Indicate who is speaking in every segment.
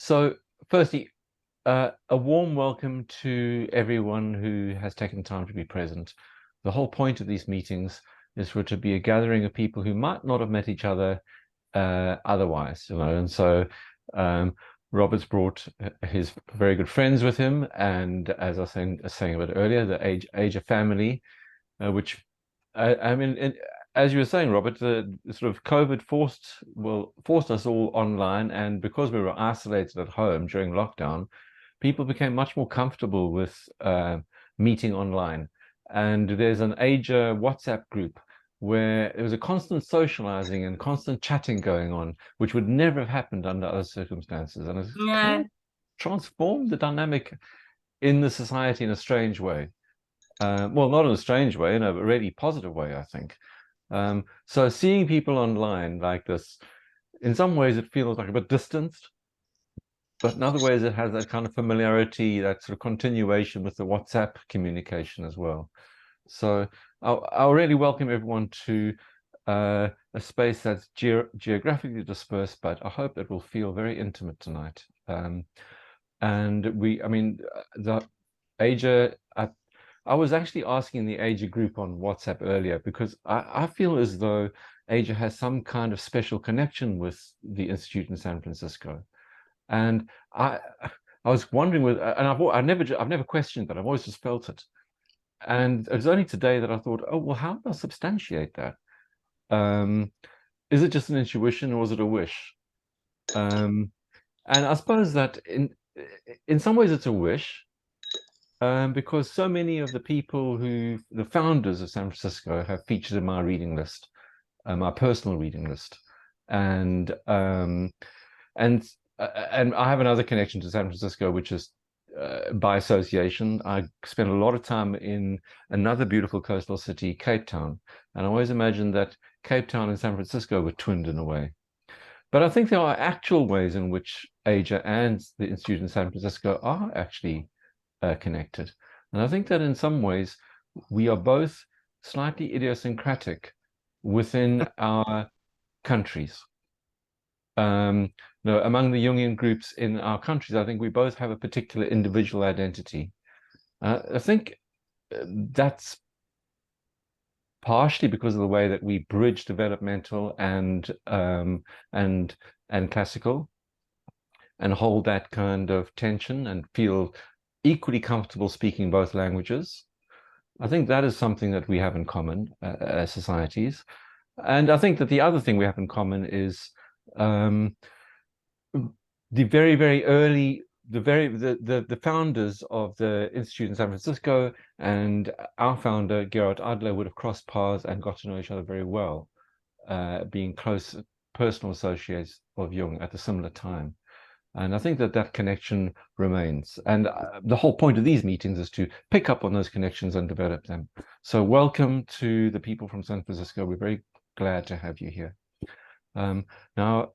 Speaker 1: So, firstly, a warm welcome to everyone who has taken time to be present. The whole point of these meetings is for it to be a gathering of people who might not have met each other otherwise, And so Robert's brought his very good friends with him, and as I was saying a bit earlier, the AJA family, which I mean, as you were saying, Robert, the sort of COVID forced us all online, and because we were isolated at home during lockdown, people became much more comfortable with meeting online. And there's an AJA WhatsApp group where there was a constant socializing and constant chatting going on, which would never have happened under other circumstances, and it's kind
Speaker 2: Yeah.
Speaker 1: of transformed the dynamic in the society in a strange way. Well, not in a strange way, in a really positive way, I think. So seeing people online like this, in some ways it feels like a bit distanced, but in other ways it has that kind of familiarity, that sort of continuation with the WhatsApp communication as well. So I'll really welcome everyone to a space that's geographically dispersed, but I hope it will feel very intimate tonight. And the AJA, I was actually asking the AJA group on WhatsApp earlier because I feel as though AJA has some kind of special connection with the Institute in San Francisco. And I was wondering and I've never questioned that. I've always just felt it. And it was only today that I thought, oh, well, how do I substantiate that? Is it just an intuition or is it a wish? And I suppose that in some ways it's a wish, because so many of the people the founders of San Francisco have featured in my reading list, my personal reading list. And and I have another connection to San Francisco, which is by association. I spent a lot of time in another beautiful coastal city, Cape Town, and I always imagined that Cape Town and San Francisco were twinned in a way. But I think there are actual ways in which AJA and the Institute in San Francisco are actually connected. And I think that in some ways we are both slightly idiosyncratic within our countries. Among the Jungian groups in our countries, I think we both have a particular individual identity. I think that's partially because of the way that we bridge developmental and classical, and hold that kind of tension and feel equally comfortable speaking both languages. I think that is something that we have in common as societies. And I think that the other thing we have in common is the very, very early, the founders of the Institute in San Francisco and our founder, Gerhard Adler, would have crossed paths and got to know each other very well, being close personal associates of Jung at a similar time. And I think that that connection remains. And the whole point of these meetings is to pick up on those connections and develop them. So welcome to the people from San Francisco. We're very glad to have you here. Now,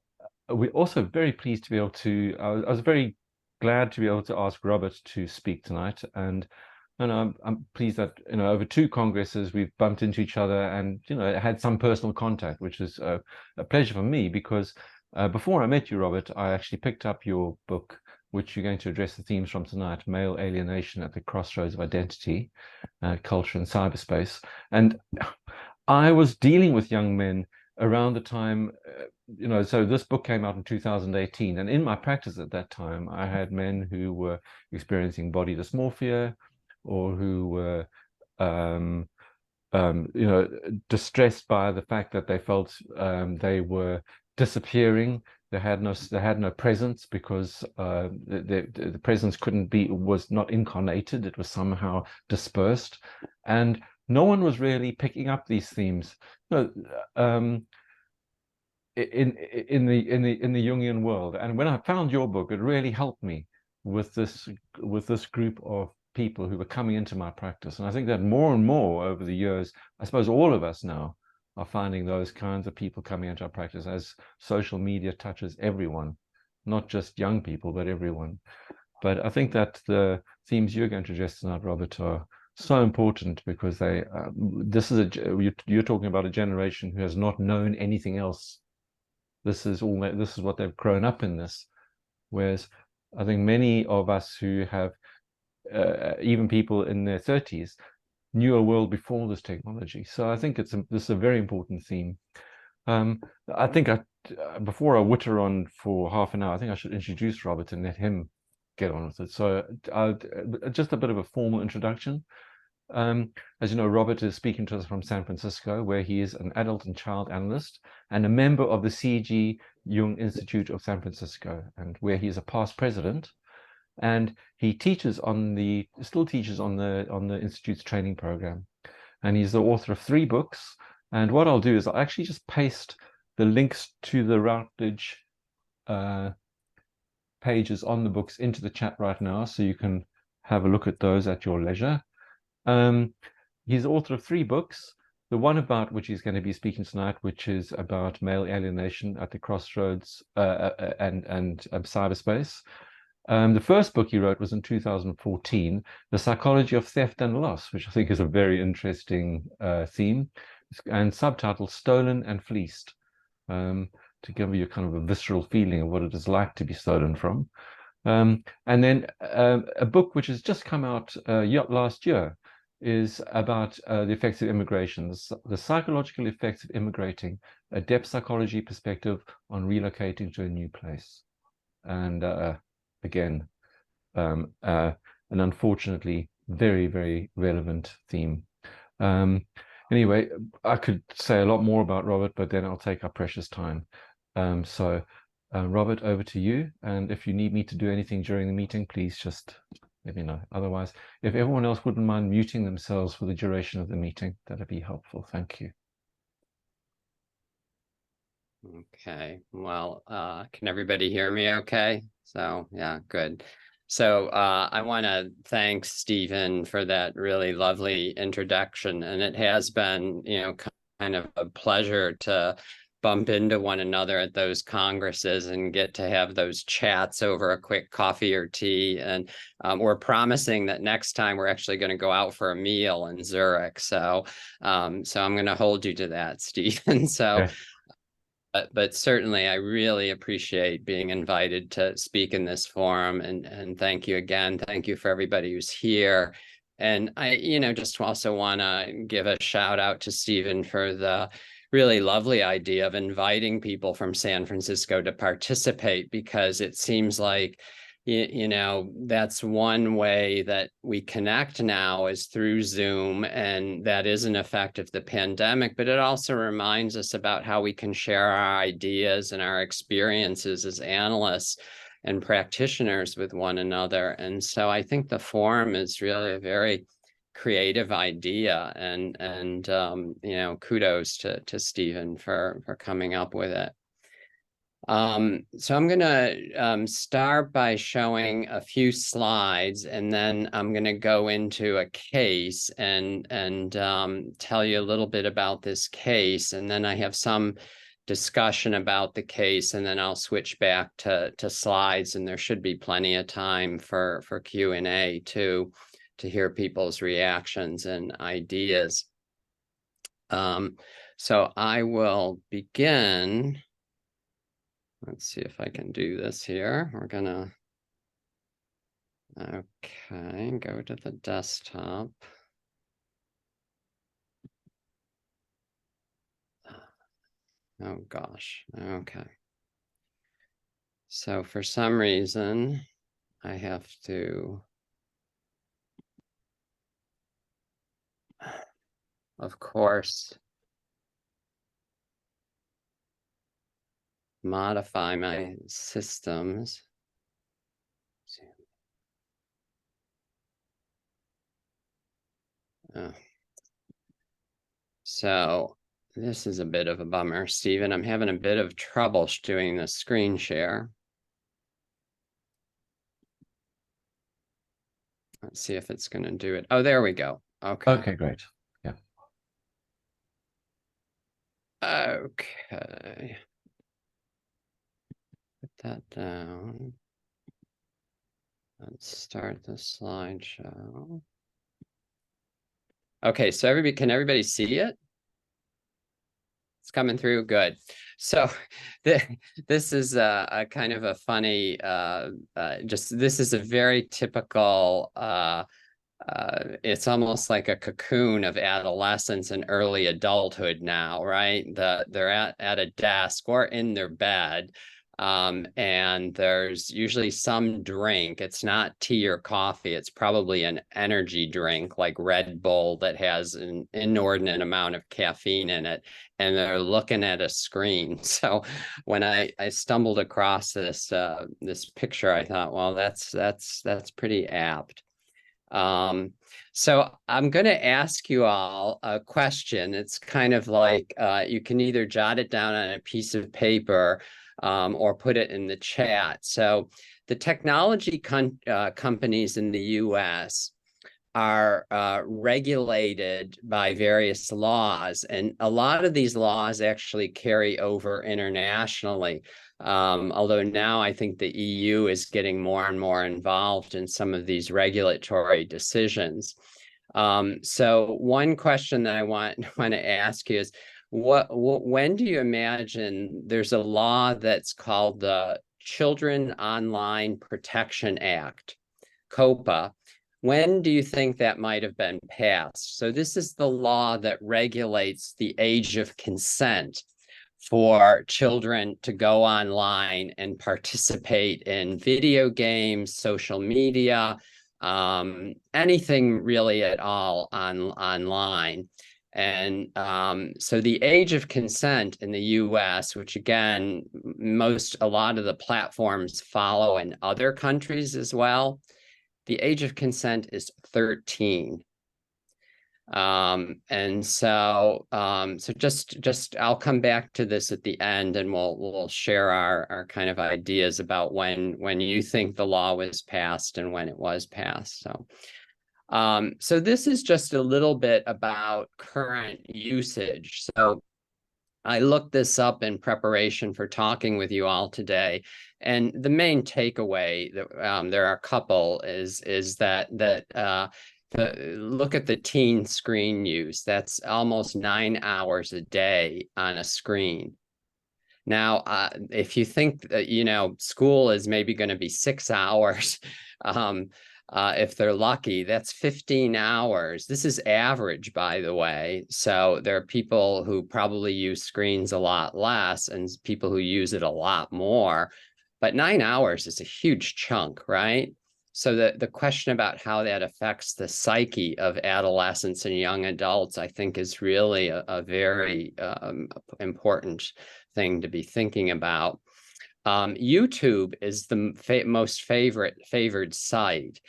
Speaker 1: we're also very pleased to be able to, I was very glad to be able to ask Robert to speak tonight. And I'm pleased that, over two congresses, we've bumped into each other and, had some personal contact, which is a pleasure for me because before I met you, Robert, I actually picked up your book, which you're going to address the themes from tonight, Male Alienation at the Crossroads of Identity, Culture and Cyberspace. And I was dealing with young men around the time, so this book came out in 2018. And in my practice at that time, I had men who were experiencing body dysmorphia or who were, distressed by the fact that they felt they were disappearing. They had no presence because the presence was not incarnated. It was somehow dispersed, and no one was really picking up these themes. In the Jungian world. And when I found your book, it really helped me with this group of people who were coming into my practice. And I think that more and more over the years, I suppose all of us now are finding those kinds of people coming into our practice as social media touches everyone, not just young people, but everyone. But I think that the themes you're going to address tonight, Robert, are so important because you're talking about a generation who has not known anything else. This is what they've grown up in this. Whereas I think many of us who have, even people in their 30s, knew a world before this technology. So I think this is a very important theme. I think before I witter on for half an hour, I think I should introduce Robert and let him get on with it. So just a bit of a formal introduction. As you know, Robert is speaking to us from San Francisco, where he is an adult and child analyst and a member of the C.G. Jung Institute of San Francisco, and where he is a past president. And he still teaches on the Institute's training program. And he's the author of 3 books. And what I'll do is I'll actually just paste the links to the Routledge pages on the books into the chat right now, so you can have a look at those at your leisure. He's the author of 3 books. The one about which he's going to be speaking tonight, which is about male alienation at the Crossroads and Cyberspace. The first book he wrote was in 2014, The Psychology of Theft and Loss, which I think is a very interesting theme, and subtitled Stolen and Fleeced, to give you kind of a visceral feeling of what it is like to be stolen from. And then a book which has just come out last year is about the effects of immigration, the psychological effects of immigrating, a depth psychology perspective on relocating to a new place. And again, an unfortunately very, very relevant theme. Anyway, I could say a lot more about Robert, but then I'll take our precious time. Robert, over to you. And if you need me to do anything during the meeting, please just let me know. Otherwise, if everyone else wouldn't mind muting themselves for the duration of the meeting, that'd be helpful. Thank you.
Speaker 2: Okay, well, can everybody hear me okay? So, yeah, good. So I want to thank Stephen for that really lovely introduction. And it has been, kind of a pleasure to bump into one another at those congresses and get to have those chats over a quick coffee or tea. And we're promising that next time we're actually going to go out for a meal in Zurich. So I'm going to hold you to that, Stephen. So.
Speaker 1: Okay.
Speaker 2: But certainly, I really appreciate being invited to speak in this forum, and thank you again. Thank you for everybody who's here. And I, just also want to give a shout out to Stephen for the really lovely idea of inviting people from San Francisco to participate, because it seems like, that's one way that we connect now is through Zoom, and that is an effect of the pandemic, but it also reminds us about how we can share our ideas and our experiences as analysts and practitioners with one another. And so I think the forum is really a very creative idea, and kudos to Stephen for coming up with it. So I'm going to start by showing a few slides, and then I'm going to go into a case and tell you a little bit about this case, and then I have some discussion about the case, and then I'll switch back to slides, and there should be plenty of time for Q&A too, to hear people's reactions and ideas. So I will begin. Let's see if I can do this here. We're gonna, okay, go to the desktop. Oh gosh, okay. So for some reason, I have to, of course, modify my systems. So this is a bit of a bummer, Stephen. I'm having a bit of trouble doing the screen share. Let's see if it's going to do it. Oh, there we go. Okay.
Speaker 1: Okay, great. Yeah.
Speaker 2: Okay. Put that down. Let's start the slideshow. Okay, so can everybody see it? It's coming through good. So this is a kind of a funny, this is a very typical, it's almost like a cocoon of adolescence and early adulthood now, right? They're at a desk or in their bed. And there's usually some drink. It's not tea or coffee. It's probably an energy drink like Red Bull that has an inordinate amount of caffeine in it. And they're looking at a screen. So when I stumbled across this picture, I thought, well, that's pretty apt. So I'm going to ask you all a question. It's kind of like you can either jot it down on a piece of paper or put it in the chat. So the technology companies in the US are regulated by various laws, and a lot of these laws actually carry over internationally. Although now I think the EU is getting more and more involved in some of these regulatory decisions. So one question that I want to ask you is, when do you imagine there's a law that's called the Children Online Protection Act, COPA? When do you think that might have been passed? So this is the law that regulates the age of consent for children to go online and participate in video games, social media, anything really at all online. And so the age of consent in the US, which again, a lot of the platforms follow in other countries as well, the age of consent is 13. And so just I'll come back to this at the end, and we'll share our kind of ideas about when you think the law was passed and when it was passed. So this is just a little bit about current usage. So I looked this up in preparation for talking with you all today, and the main takeaway that there are a couple is that look at the teen screen use. That's almost 9 hours a day on a screen. Now, if you think that, school is maybe going to be 6 hours, if they're lucky, that's 15 hours. This is average, by the way. So there are people who probably use screens a lot less and people who use it a lot more. But 9 hours is a huge chunk, right? So the question about how that affects the psyche of adolescents and young adults, I think, is really a very important thing to be thinking about. YouTube is the most favored site,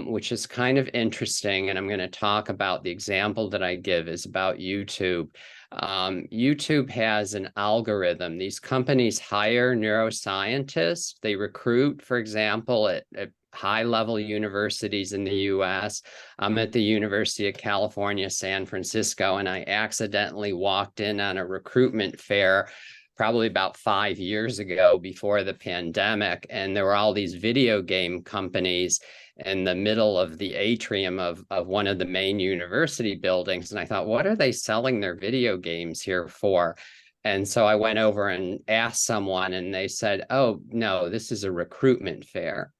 Speaker 2: which is kind of interesting. And I'm going to talk about the example that I give is about YouTube. YouTube has an algorithm. These companies hire neuroscientists. They recruit, for example, at high-level universities in the US. I'm at the University of California, San Francisco, and I accidentally walked in on a recruitment fair probably about 5 years ago before the pandemic, and there were all these video game companies in the middle of the atrium of one of the main university buildings. And I thought, what are they selling their video games here for? And so I went over and asked someone, and they said, oh, no, this is a recruitment fair.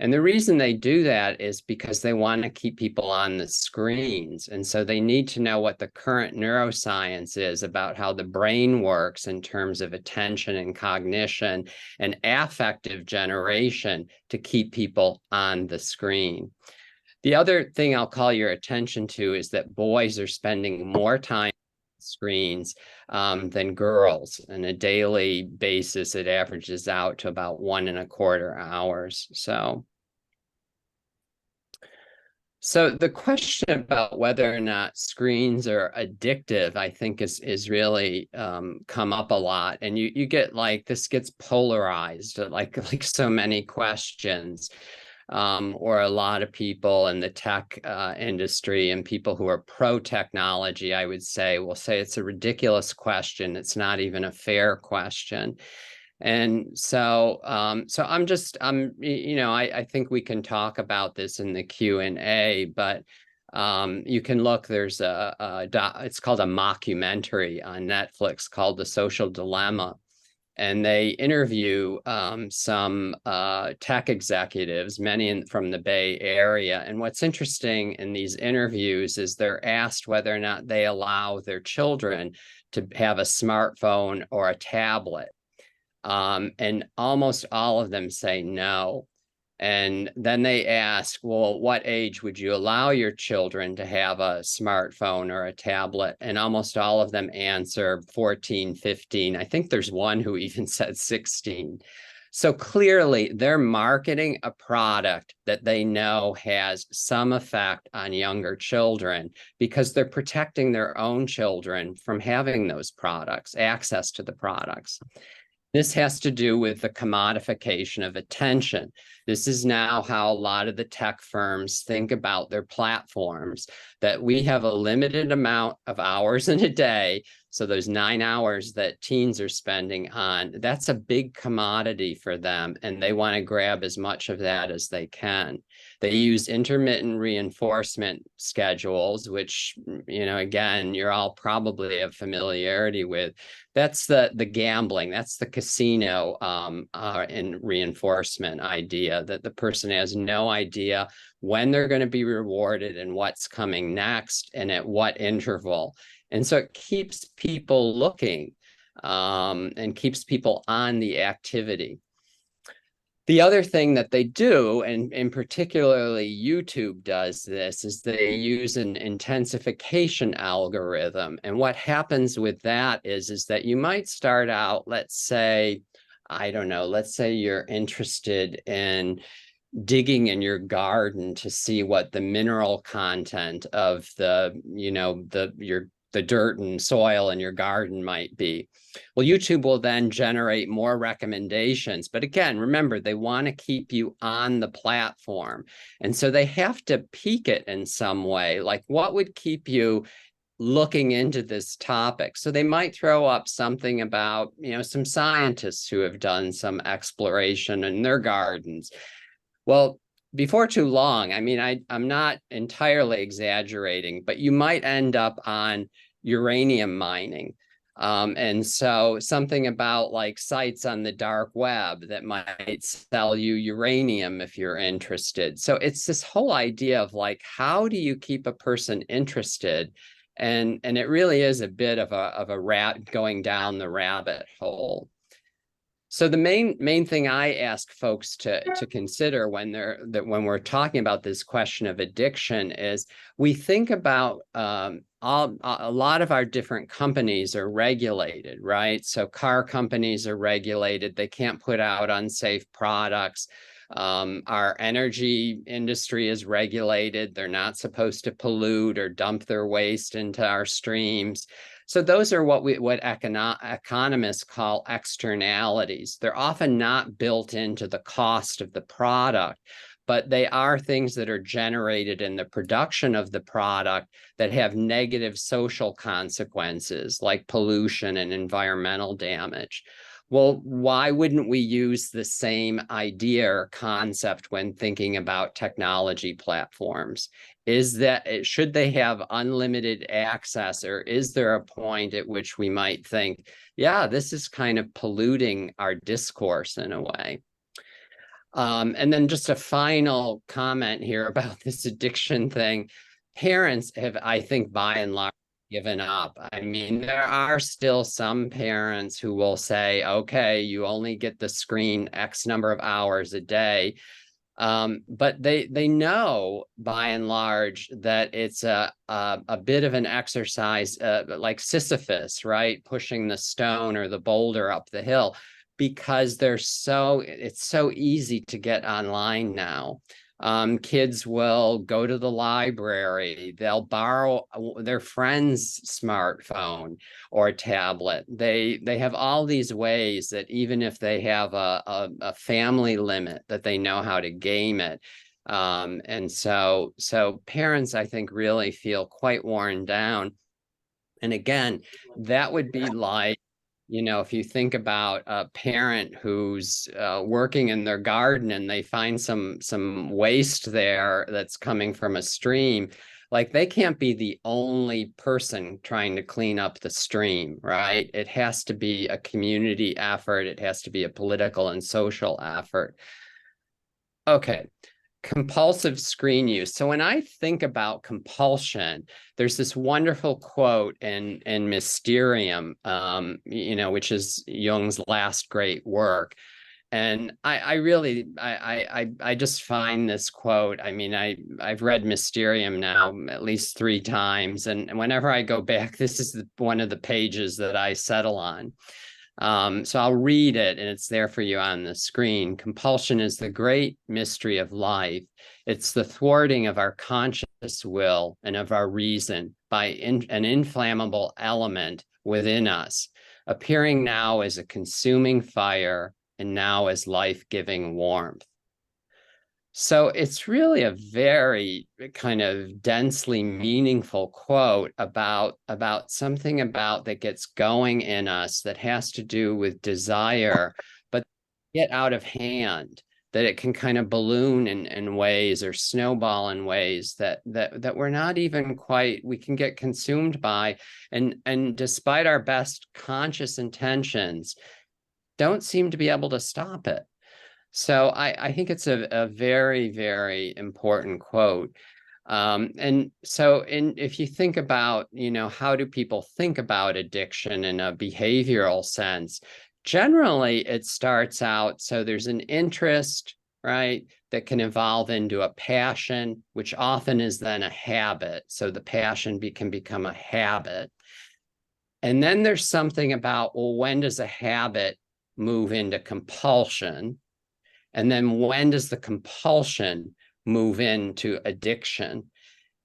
Speaker 2: And the reason they do that is because they want to keep people on the screens. And so they need to know what the current neuroscience is about how the brain works in terms of attention and cognition and affective generation to keep people on the screen. The other thing I'll call your attention to is that boys are spending more time on screens than girls. On a daily basis, it averages out to about 1.25 hours. So the question about whether or not screens are addictive, I think is really come up a lot. And you get this gets polarized, like so many questions. Or a lot of people in the tech industry and people who are pro-technology, I would say, will say it's a ridiculous question. It's not even a fair question. And so, I think we can talk about this in the Q&A, but You can look, there's it's called a mockumentary on Netflix called The Social Dilemma. And they interview some tech executives, many from the Bay Area. And what's interesting in these interviews is they're asked whether or not they allow their children to have a smartphone or a tablet. And almost all of them say no. And then they ask, well, what age would you allow your children to have a smartphone or a tablet? And almost all of them answer 14, 15. I think there's one who even said 16. So clearly they're marketing a product that they know has some effect on younger children because they're protecting their own children from having those products, access to the products. This has to do with the commodification of attention. This is now how a lot of the tech firms think about their platforms, that we have a limited amount of hours in a day. So those 9 hours that teens are spending on, that's a big commodity for them, and they want to grab as much of that as they can. They use intermittent reinforcement schedules, which, again, you're all probably have familiarity with. That's the gambling, that's the casino and reinforcement idea, that the person has no idea when they're going to be rewarded and what's coming next and at what interval. And so it keeps people looking and keeps people on the activity. The other thing that they do, and particularly YouTube does this, is they use an intensification algorithm. And what happens with that is that you might start out, let's say, I don't know, let's say you're interested in digging in your garden to see what the mineral content of the dirt and soil in your garden might be. Well, YouTube will then generate more recommendations. But again, remember, they want to keep you on the platform. And so they have to peak it in some way. Like, what would keep you looking into this topic? So they might throw up something about, some scientists who have done some exploration in their gardens. Well, before too long, I'm not entirely exaggerating, but you might end up on uranium mining. And so something about like sites on the dark web that might sell you uranium if you're interested. So it's this whole idea of like, how do you keep a person interested? And it really is a bit of a rat going down the rabbit hole. So the main thing I ask folks to consider when we're talking about this question of addiction is, we think about a lot of our different companies are regulated, right? So car companies are regulated; they can't put out unsafe products. Our energy industry is regulated; they're not supposed to pollute or dump their waste into our streams. So those are what economists call externalities. They're often not built into the cost of the product, but they are things that are generated in the production of the product that have negative social consequences, like pollution and environmental damage. Well, why wouldn't we use the same idea or concept when thinking about technology platforms? Should they have unlimited access, or is there a point at which we might think, yeah, this is kind of polluting our discourse in a way? And then just a final comment here about this addiction thing. Parents have, I think, by and large, given up. There are still some parents who will say, okay, you only get the screen X number of hours a day. But they know, by and large, that it's a bit of an exercise, like Sisyphus, right? Pushing the stone or the boulder up the hill, because it's so easy to get online now. Kids will go to the library, they'll borrow their friend's smartphone or tablet. They have all these ways that even if they have a family limit, that they know how to game it. And so parents, I think, really feel quite worn down. And again, that would be like, if you think about a parent who's working in their garden and they find some waste there that's coming from a stream, Like they can't be the only person trying to clean up the stream, right? It has to be a community effort. It has to be a political and social effort. Okay, compulsive screen use. So when I think about compulsion, there's this wonderful quote in Mysterium, which is Jung's last great work. And I just find this quote. I mean, I've read Mysterium now at least 3 times, and whenever I go back, this is one of the pages that I settle on. So I'll read it, and it's there for you on the screen. Compulsion is the great mystery of life. It's the thwarting of our conscious will and of our reason by an inflammable element within us, appearing now as a consuming fire and now as life-giving warmth. So it's really a very kind of densely meaningful quote about something about that gets going in us that has to do with desire, but get out of hand, that it can kind of balloon in ways or snowball in ways that we're not even quite, we can get consumed by, and despite our best conscious intentions, don't seem to be able to stop it. So I think it's a very, very important quote. And so if you think about, how do people think about addiction in a behavioral sense, generally it starts out, so there's an interest, right, that can evolve into a passion, which often is then a habit. So the passion can become a habit. And then there's something about, well, when does a habit move into compulsion? And then when does the compulsion move into addiction?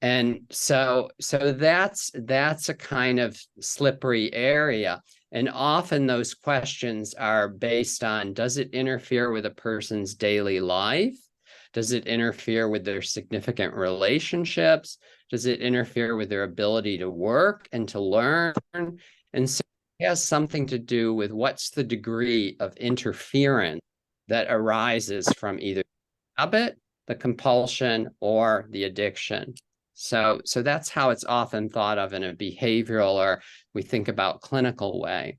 Speaker 2: And so that's a kind of slippery area. And often those questions are based on, does it interfere with a person's daily life? Does it interfere with their significant relationships? Does it interfere with their ability to work and to learn? And so it has something to do with what's the degree of interference that arises from either the habit, the compulsion, or the addiction. So that's how it's often thought of in a behavioral, or we think about clinical way.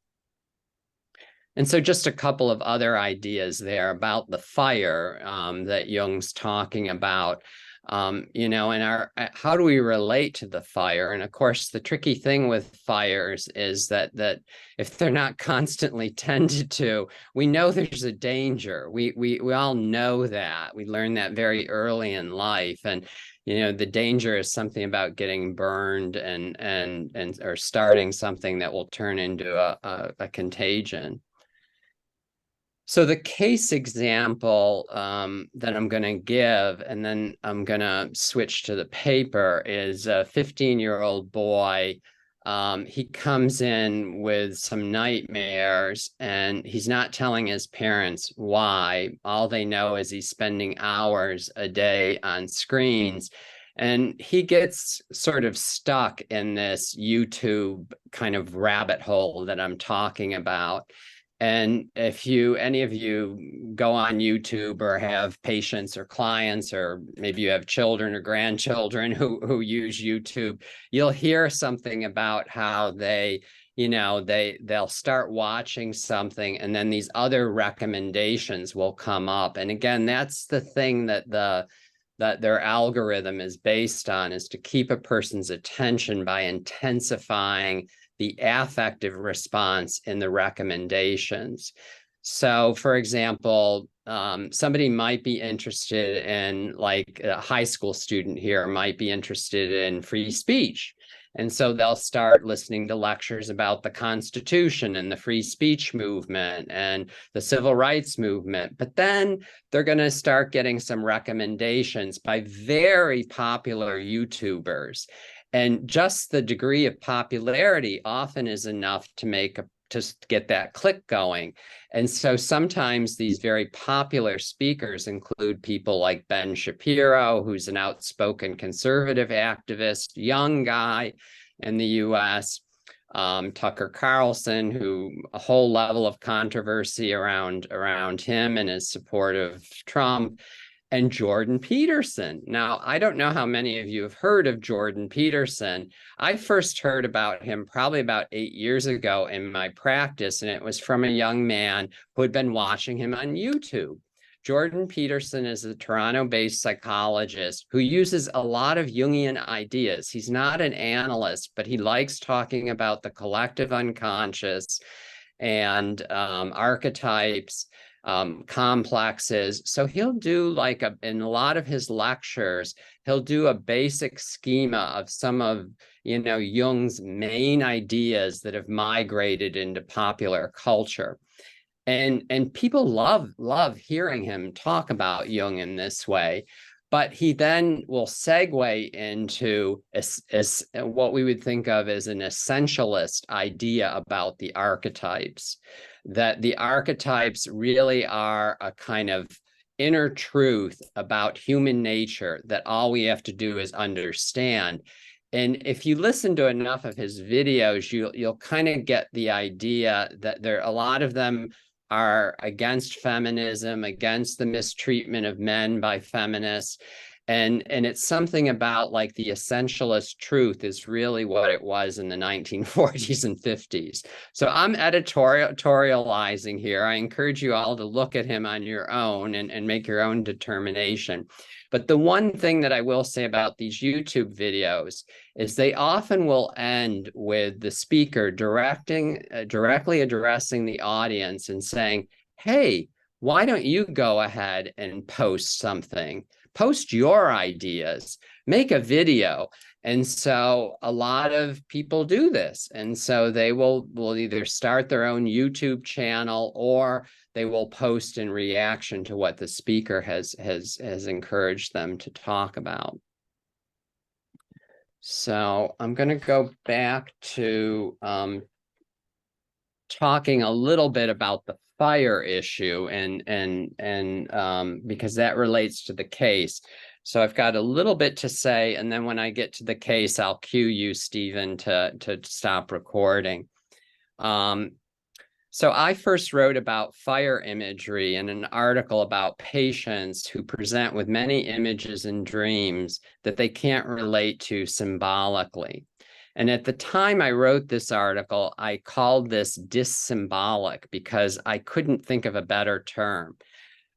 Speaker 2: And so just a couple of other ideas there about the fire that Jung's talking about. And how do we relate to the fire? And of course, the tricky thing with fires is that if they're not constantly tended to, we know there's a danger. We all know that. We learn that very early in life, and the danger is something about getting burned and or starting something that will turn into a contagion. So the case example that I'm going to give, and then I'm going to switch to the paper, is a 15-year-old boy. He comes in with some nightmares, and he's not telling his parents why. All they know is he's spending hours a day on screens. And he gets sort of stuck in this YouTube kind of rabbit hole that I'm talking about. And if any of you go on YouTube or have patients or clients, or maybe you have children or grandchildren who use YouTube, you'll hear something about how they'll start watching something, and then these other recommendations will come up. And again, that's the thing that their algorithm is based on, is to keep a person's attention by intensifying the affective response in the recommendations. So, for example, somebody might be interested in, like a high school student here might be interested in free speech. And so they'll start listening to lectures about the Constitution and the free speech movement and the civil rights movement. But then they're going to start getting some recommendations by very popular YouTubers. And just the degree of popularity often is enough to get that click going. And so sometimes these very popular speakers include people like Ben Shapiro, who's an outspoken conservative activist, young guy in the US, Tucker Carlson, who a whole level of controversy around him and his support of Trump. and Jordan Peterson. Now, I don't know how many of you have heard of Jordan Peterson. I first heard about him probably about 8 years ago in my practice, and it was from a young man who had been watching him on YouTube. Jordan Peterson is a Toronto-based psychologist who uses a lot of Jungian ideas. He's not an analyst, but he likes talking about the collective unconscious and archetypes, complexes. So he'll do in a lot of his lectures, he'll do a basic schema of some of, Jung's main ideas that have migrated into popular culture. And people love hearing him talk about Jung in this way. But he then will segue into what we would think of as an essentialist idea about the archetypes, that the archetypes really are a kind of inner truth about human nature that all we have to do is understand. And if you listen to enough of his videos, you'll kind of get the idea that a lot of them are against feminism, against the mistreatment of men by feminists. And it's something about like the essentialist truth is really what it was in the 1940s and 50s. So I'm editorializing here. I encourage you all to look at him on your own and make your own determination. But the one thing that I will say about these YouTube videos is they often will end with the speaker directly addressing the audience and saying, hey, why don't you go ahead and post something? Post your ideas, make a video. And so a lot of people do this. And so they will either start their own YouTube channel or they will post in reaction to what the speaker has encouraged them to talk about. So I'm going to go back to talking a little bit about the fire issue and because that relates to the case. So I've got a little bit to say, and then when I get to the case, I'll cue you, Stephen, to stop recording. So I first wrote about fire imagery in an article about patients who present with many images and dreams that they can't relate to symbolically. And at the time I wrote this article, I called this dissymbolic because I couldn't think of a better term.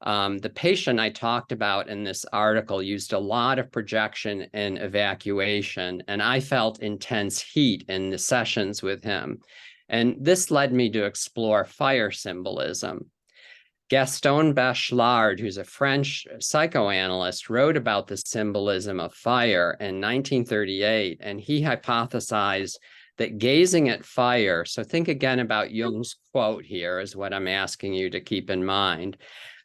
Speaker 2: The patient I talked about in this article used a lot of projection and evacuation, and I felt intense heat in the sessions with him. And this led me to explore fire symbolism. Gaston Bachelard, who's a French psychoanalyst, wrote about the symbolism of fire in 1938, and he hypothesized that gazing at fire, so think again about Jung's quote here is what I'm asking you to keep in mind,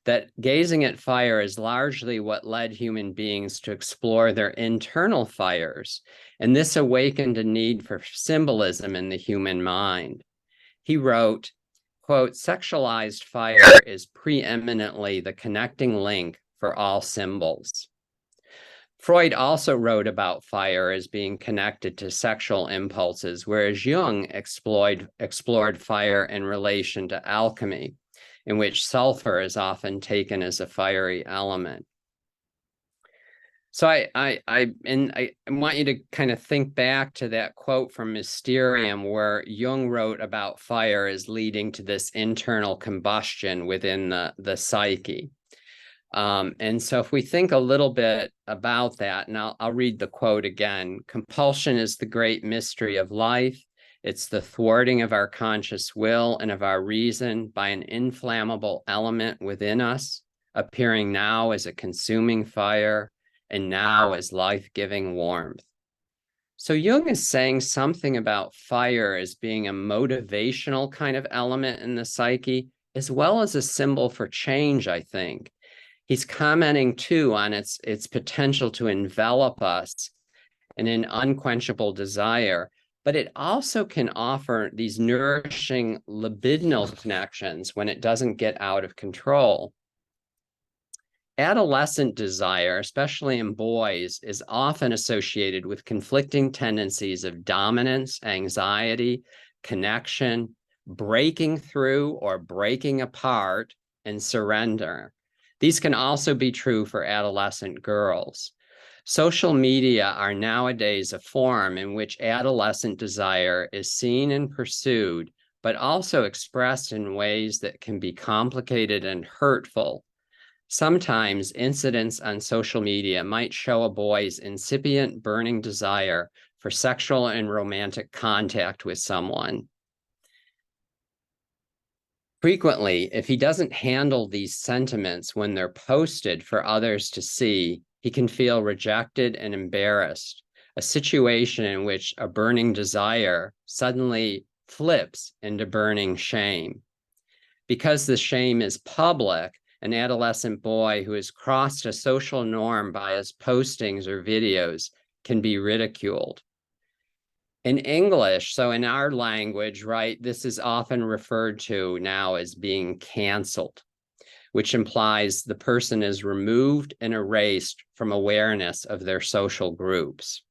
Speaker 2: that gazing at fire is largely what led human beings to explore their internal fires, and this awakened a need for symbolism in the human mind. He wrote, quote, sexualized fire is preeminently the connecting link for all symbols. Freud also wrote about fire as being connected to sexual impulses, whereas Jung explored fire in relation to alchemy, in which sulfur is often taken as a fiery element. So I want you to kind of think back to that quote from Mysterium where Jung wrote about fire as leading to this internal combustion within the psyche. And so if we think a little bit about that, and I'll read the quote again, compulsion is the great mystery of life. It's the thwarting of our conscious will and of our reason by an inflammable element within us, appearing now as a consuming fire, and now as life-giving warmth. So Jung is saying something about fire as being a motivational kind of element in the psyche, as well as a symbol for change, I think. He's commenting too on its potential to envelop us in an unquenchable desire, but it also can offer these nourishing libidinal connections when it doesn't get out of control. Adolescent desire, especially in boys, is often associated with conflicting tendencies of dominance, anxiety, connection, breaking through or breaking apart, and surrender. These can also be true for adolescent girls. Social media are nowadays a form in which adolescent desire is seen and pursued, but also expressed in ways that can be complicated and hurtful. Sometimes incidents on social media might show a boy's incipient burning desire for sexual and romantic contact with someone. Frequently, if he doesn't handle these sentiments when they're posted for others to see, he can feel rejected and embarrassed, a situation in which a burning desire suddenly flips into burning shame. Because the shame is public, an adolescent boy who has crossed a social norm by his postings or videos can be ridiculed. In English, so in our language, right, this is often referred to now as being canceled, which implies the person is removed and erased from awareness of their social groups.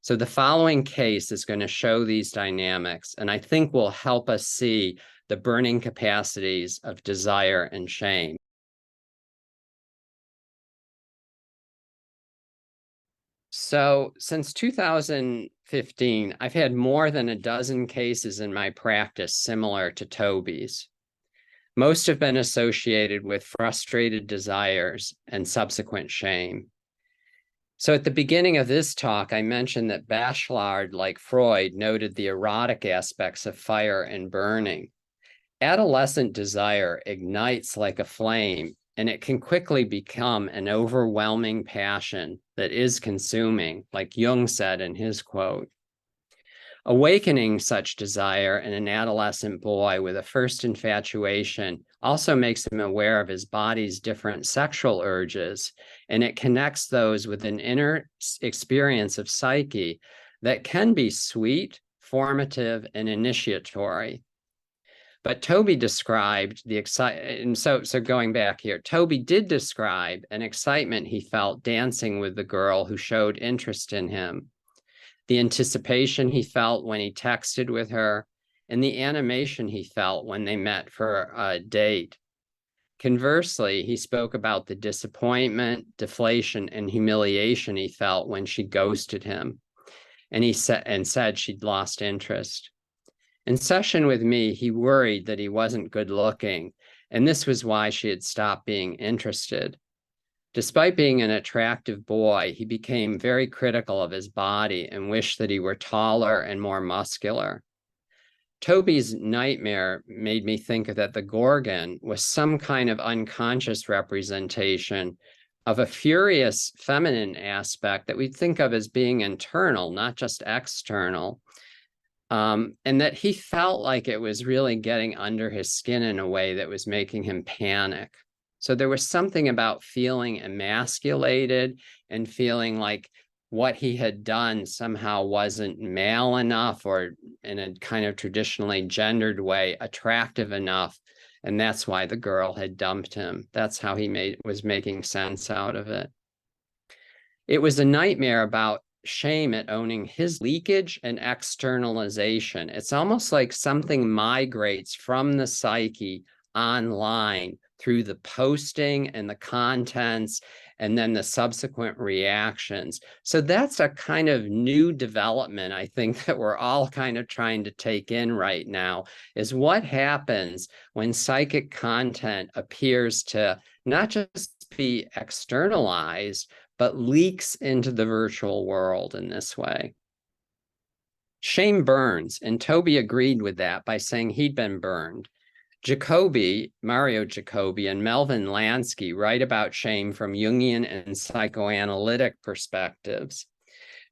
Speaker 2: So the following case is going to show these dynamics, and I think will help us see the burning capacities of desire and shame. So since 2015, I've had more than a dozen cases in my practice similar to Toby's. Most have been associated with frustrated desires and subsequent shame. So at the beginning of this talk, I mentioned that Bachelard, like Freud, noted the erotic aspects of fire and burning. Adolescent desire ignites like a flame, and it can quickly become an overwhelming passion that is consuming, like Jung said in his quote. Awakening such desire in an adolescent boy with a first infatuation also makes him aware of his body's different sexual urges, and it connects those with an inner experience of psyche that can be sweet, formative, and initiatory. But Toby described the excitement, so going back here, Toby did describe an excitement he felt dancing with the girl who showed interest in him, the anticipation he felt when he texted with her, and the animation he felt when they met for a date. Conversely, he spoke about the disappointment, deflation, and humiliation he felt when she ghosted him, and he said she'd lost interest. In session with me, he worried that he wasn't good looking, and this was why she had stopped being interested. Despite being an attractive boy, he became very critical of his body and wished that he were taller and more muscular. Toby's nightmare made me think that the Gorgon was some kind of unconscious representation of a furious feminine aspect that we think of as being internal, not just external. And that he felt like it was really getting under his skin in a way that was making him panic. So there was something about feeling emasculated and feeling like what he had done somehow wasn't male enough, or in a kind of traditionally gendered way, attractive enough. And that's why the girl had dumped him. That's how he was making sense out of it. It was a nightmare about shame at owning his leakage and externalization. It's almost like something migrates from the psyche online through the posting and the contents and then the subsequent reactions. So that's a kind of new development, I think, that we're all kind of trying to take in right now, is what happens when psychic content appears to not just be externalized, but leaks into the virtual world in this way. Shame burns, and Toby agreed with that by saying he'd been burned. Mario Jacoby, and Melvin Lansky write about shame from Jungian and psychoanalytic perspectives.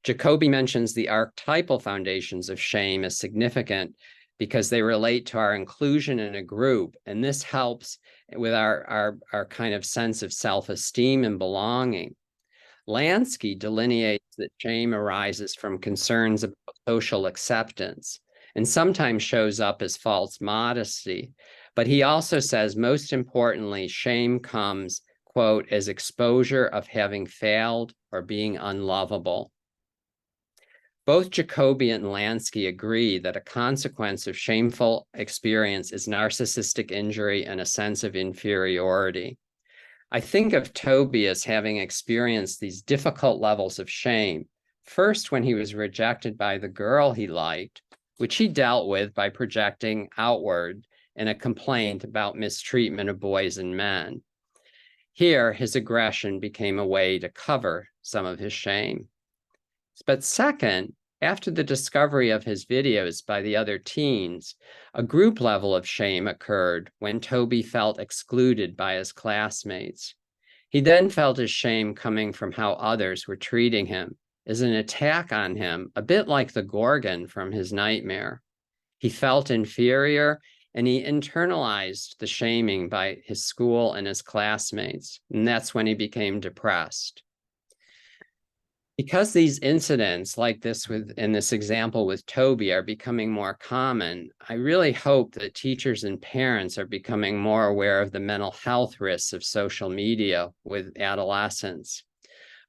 Speaker 2: Jacoby mentions the archetypal foundations of shame as significant because they relate to our inclusion in a group, and this helps with our kind of sense of self-esteem and belonging. Lansky delineates that shame arises from concerns about social acceptance and sometimes shows up as false modesty. But he also says, most importantly, shame comes, quote, as exposure of having failed or being unlovable. Both Jacoby and Lansky agree that a consequence of shameful experience is narcissistic injury and a sense of inferiority. I think of Toby as having experienced these difficult levels of shame, first when he was rejected by the girl he liked, which he dealt with by projecting outward in a complaint about mistreatment of boys and men. Here, his aggression became a way to cover some of his shame. But second, after the discovery of his videos by the other teens, a group level of shame occurred when Toby felt excluded by his classmates. He then felt his shame coming from how others were treating him as an attack on him, a bit like the Gorgon from his nightmare. He felt inferior, and he internalized the shaming by his school and his classmates, and that's when he became depressed. Because these incidents like this in this example with Toby are becoming more common, I really hope that teachers and parents are becoming more aware of the mental health risks of social media with adolescents.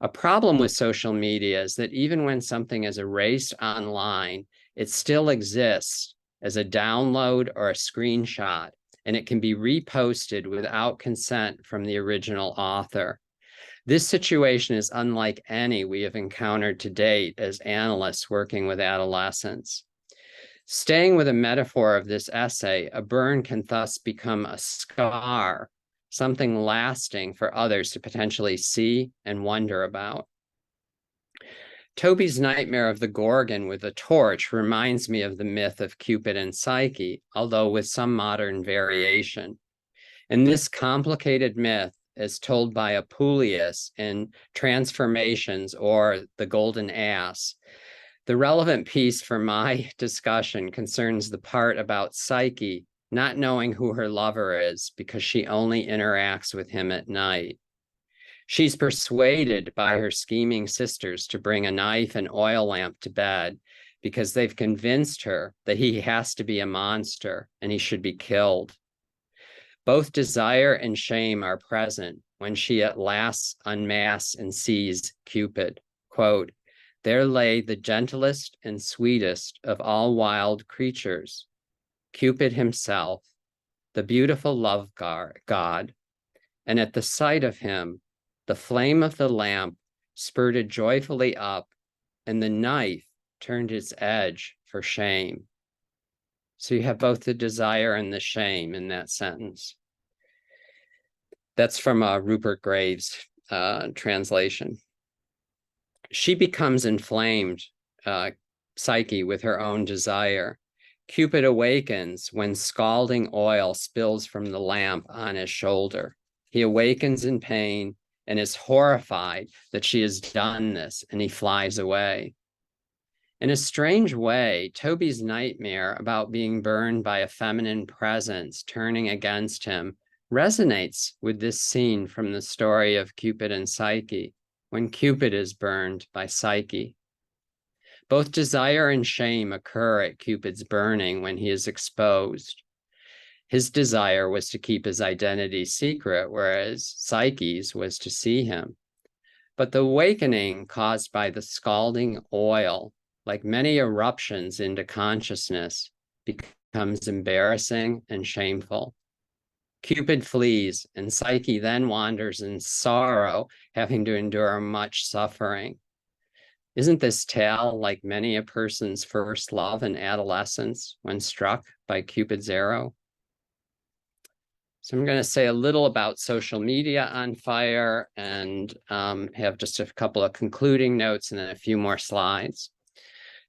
Speaker 2: A problem with social media is that even when something is erased online, it still exists as a download or a screenshot, and it can be reposted without consent from the original author. This situation is unlike any we have encountered to date as analysts working with adolescents. Staying with a metaphor of this essay, a burn can thus become a scar, something lasting for others to potentially see and wonder about. Toby's nightmare of the Gorgon with a torch reminds me of the myth of Cupid and Psyche, although with some modern variation. In this complicated myth, as told by Apuleius in Transformations or The Golden Ass, the relevant piece for my discussion concerns the part about Psyche not knowing who her lover is because she only interacts with him at night. She's persuaded by her scheming sisters to bring a knife and oil lamp to bed because they've convinced her that he has to be a monster and he should be killed. Both desire and shame are present when she at last unmasks and sees Cupid. Quote, "There lay the gentlest and sweetest of all wild creatures, Cupid himself, the beautiful love god, and at the sight of him, the flame of the lamp spurted joyfully up, and the knife turned its edge for shame." So you have both the desire and the shame in that sentence. That's from Rupert Graves' translation. She becomes inflamed, Psyche, with her own desire. Cupid awakens when scalding oil spills from the lamp on his shoulder. He awakens in pain and is horrified that she has done this, and he flies away. In a strange way, Toby's nightmare about being burned by a feminine presence turning against him resonates with this scene from the story of Cupid and Psyche, when Cupid is burned by Psyche. Both desire and shame occur at Cupid's burning when he is exposed. His desire was to keep his identity secret, whereas Psyche's was to see him. But the awakening caused by the scalding oil, like many eruptions into consciousness, becomes embarrassing and shameful. Cupid flees, and Psyche then wanders in sorrow, having to endure much suffering. Isn't this tale like many a person's first love in adolescence when struck by Cupid's arrow? So I'm going to say a little about social media on fire and have just a couple of concluding notes and then a few more slides.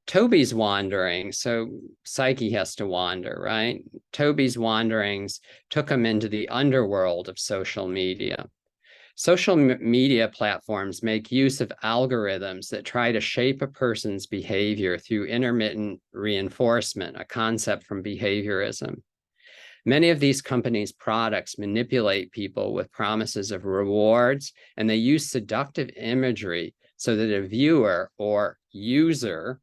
Speaker 2: Toby's wandering, so Psyche has to wander, right? Toby's wanderings took him into the underworld of social media. Social media platforms make use of algorithms that try to shape a person's behavior through intermittent reinforcement, a concept from behaviorism. Many of these companies' products manipulate people with promises of rewards, and they use seductive imagery so that a viewer or user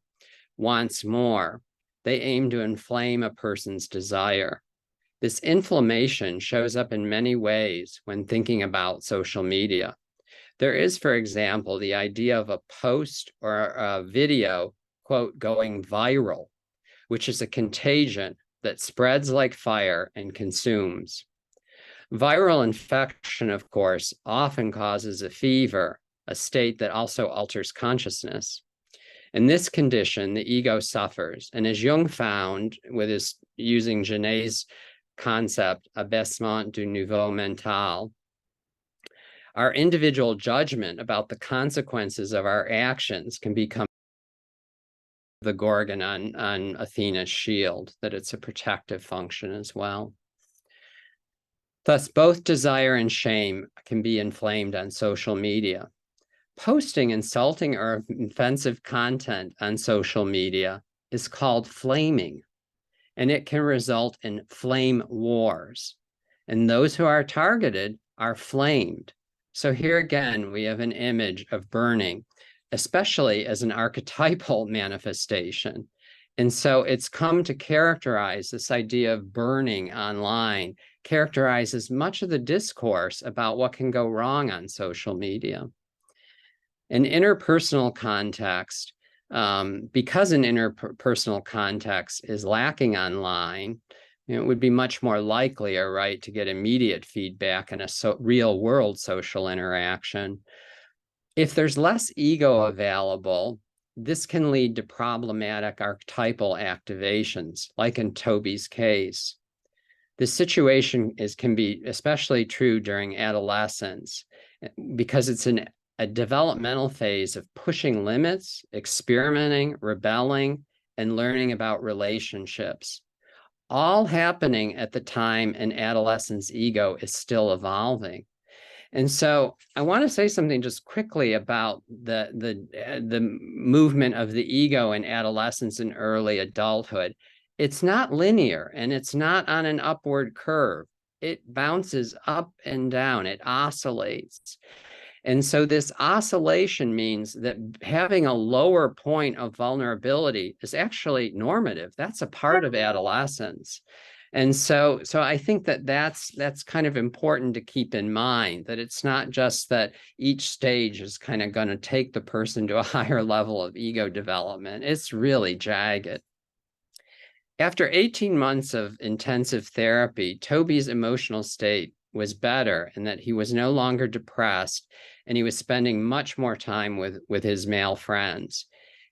Speaker 2: wants more. They aim to inflame a person's desire. This inflammation shows up in many ways when thinking about social media. There is, for example, the idea of a post or a video, quote, going viral, which is a contagion that spreads like fire and consumes. Viral infection, of course, often causes a fever, a state that also alters consciousness. In this condition, the ego suffers. And as Jung found with his using Genet's concept, abaissement du niveau mental, our individual judgment about the consequences of our actions can become the Gorgon on Athena's shield, that it's a protective function as well. Thus, both desire and shame can be inflamed on social media. Posting insulting or offensive content on social media is called flaming, and it can result in flame wars. And those who are targeted are flamed. So here again, we have an image of burning, especially as an archetypal manifestation. And so it's come to characterize this idea of burning online, characterizes much of the discourse about what can go wrong on social media. In interpersonal context, because an interpersonal context is lacking online, it would be much more likely, right, to get immediate feedback in a real world social interaction. If there's less ego available, this can lead to problematic archetypal activations, like in Toby's case. This situation can be especially true during adolescence because it's a developmental phase of pushing limits, experimenting, rebelling, and learning about relationships, all happening at the time an adolescent's ego is still evolving. And so I want to say something just quickly about the movement of the ego in adolescence and early adulthood. It's not linear, and it's not on an upward curve. It bounces up and down. It oscillates. And so this oscillation means that having a lower point of vulnerability is actually normative. That's a part of adolescence. And so I think that's kind of important to keep in mind, that it's not just that each stage is kind of going to take the person to a higher level of ego development. It's really jagged. After 18 months of intensive therapy, Toby's emotional state was better, and that he was no longer depressed, and he was spending much more time with his male friends.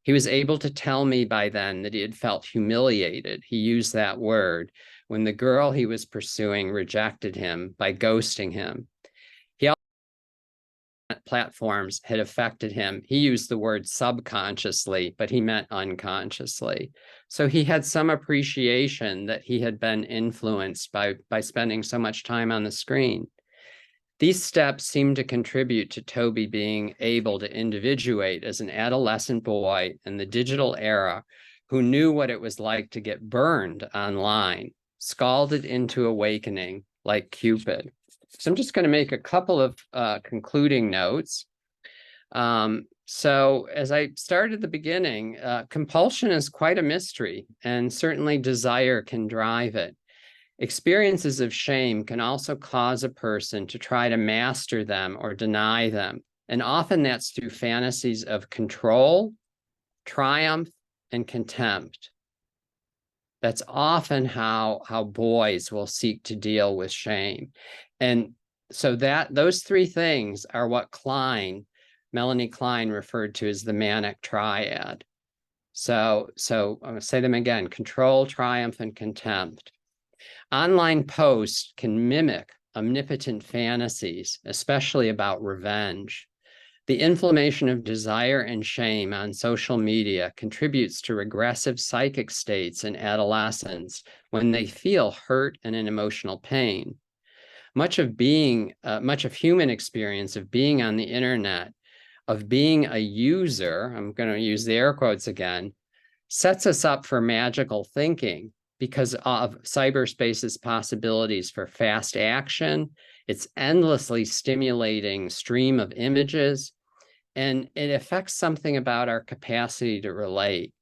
Speaker 2: He was able to tell me by then that he had felt humiliated. He used that word when the girl he was pursuing rejected him by ghosting him. He also platforms had affected him. He used the word subconsciously, but he meant unconsciously. So he had some appreciation that he had been influenced by spending so much time on the screen. These steps seem to contribute to Toby being able to individuate as an adolescent boy in the digital era who knew what it was like to get burned online, scalded into awakening like Cupid. So I'm just going to make a couple of concluding notes. So as I started at the beginning, compulsion is quite a mystery, and certainly desire can drive it. Experiences of shame can also cause a person to try to master them or deny them. And often that's through fantasies of control, triumph, and contempt. That's often how boys will seek to deal with shame. And so those three things are what Melanie Klein referred to as the manic triad. So I'm going to say them again: control, triumph, and contempt. Online posts can mimic omnipotent fantasies, especially about revenge. The inflammation of desire and shame on social media contributes to regressive psychic states in adolescents when they feel hurt and in emotional pain. Much of human experience of being on the internet, of being a user, I'm going to use the air quotes again, sets us up for magical thinking because of cyberspace's possibilities for fast action, its endlessly stimulating stream of images, and it affects something about our capacity to relate.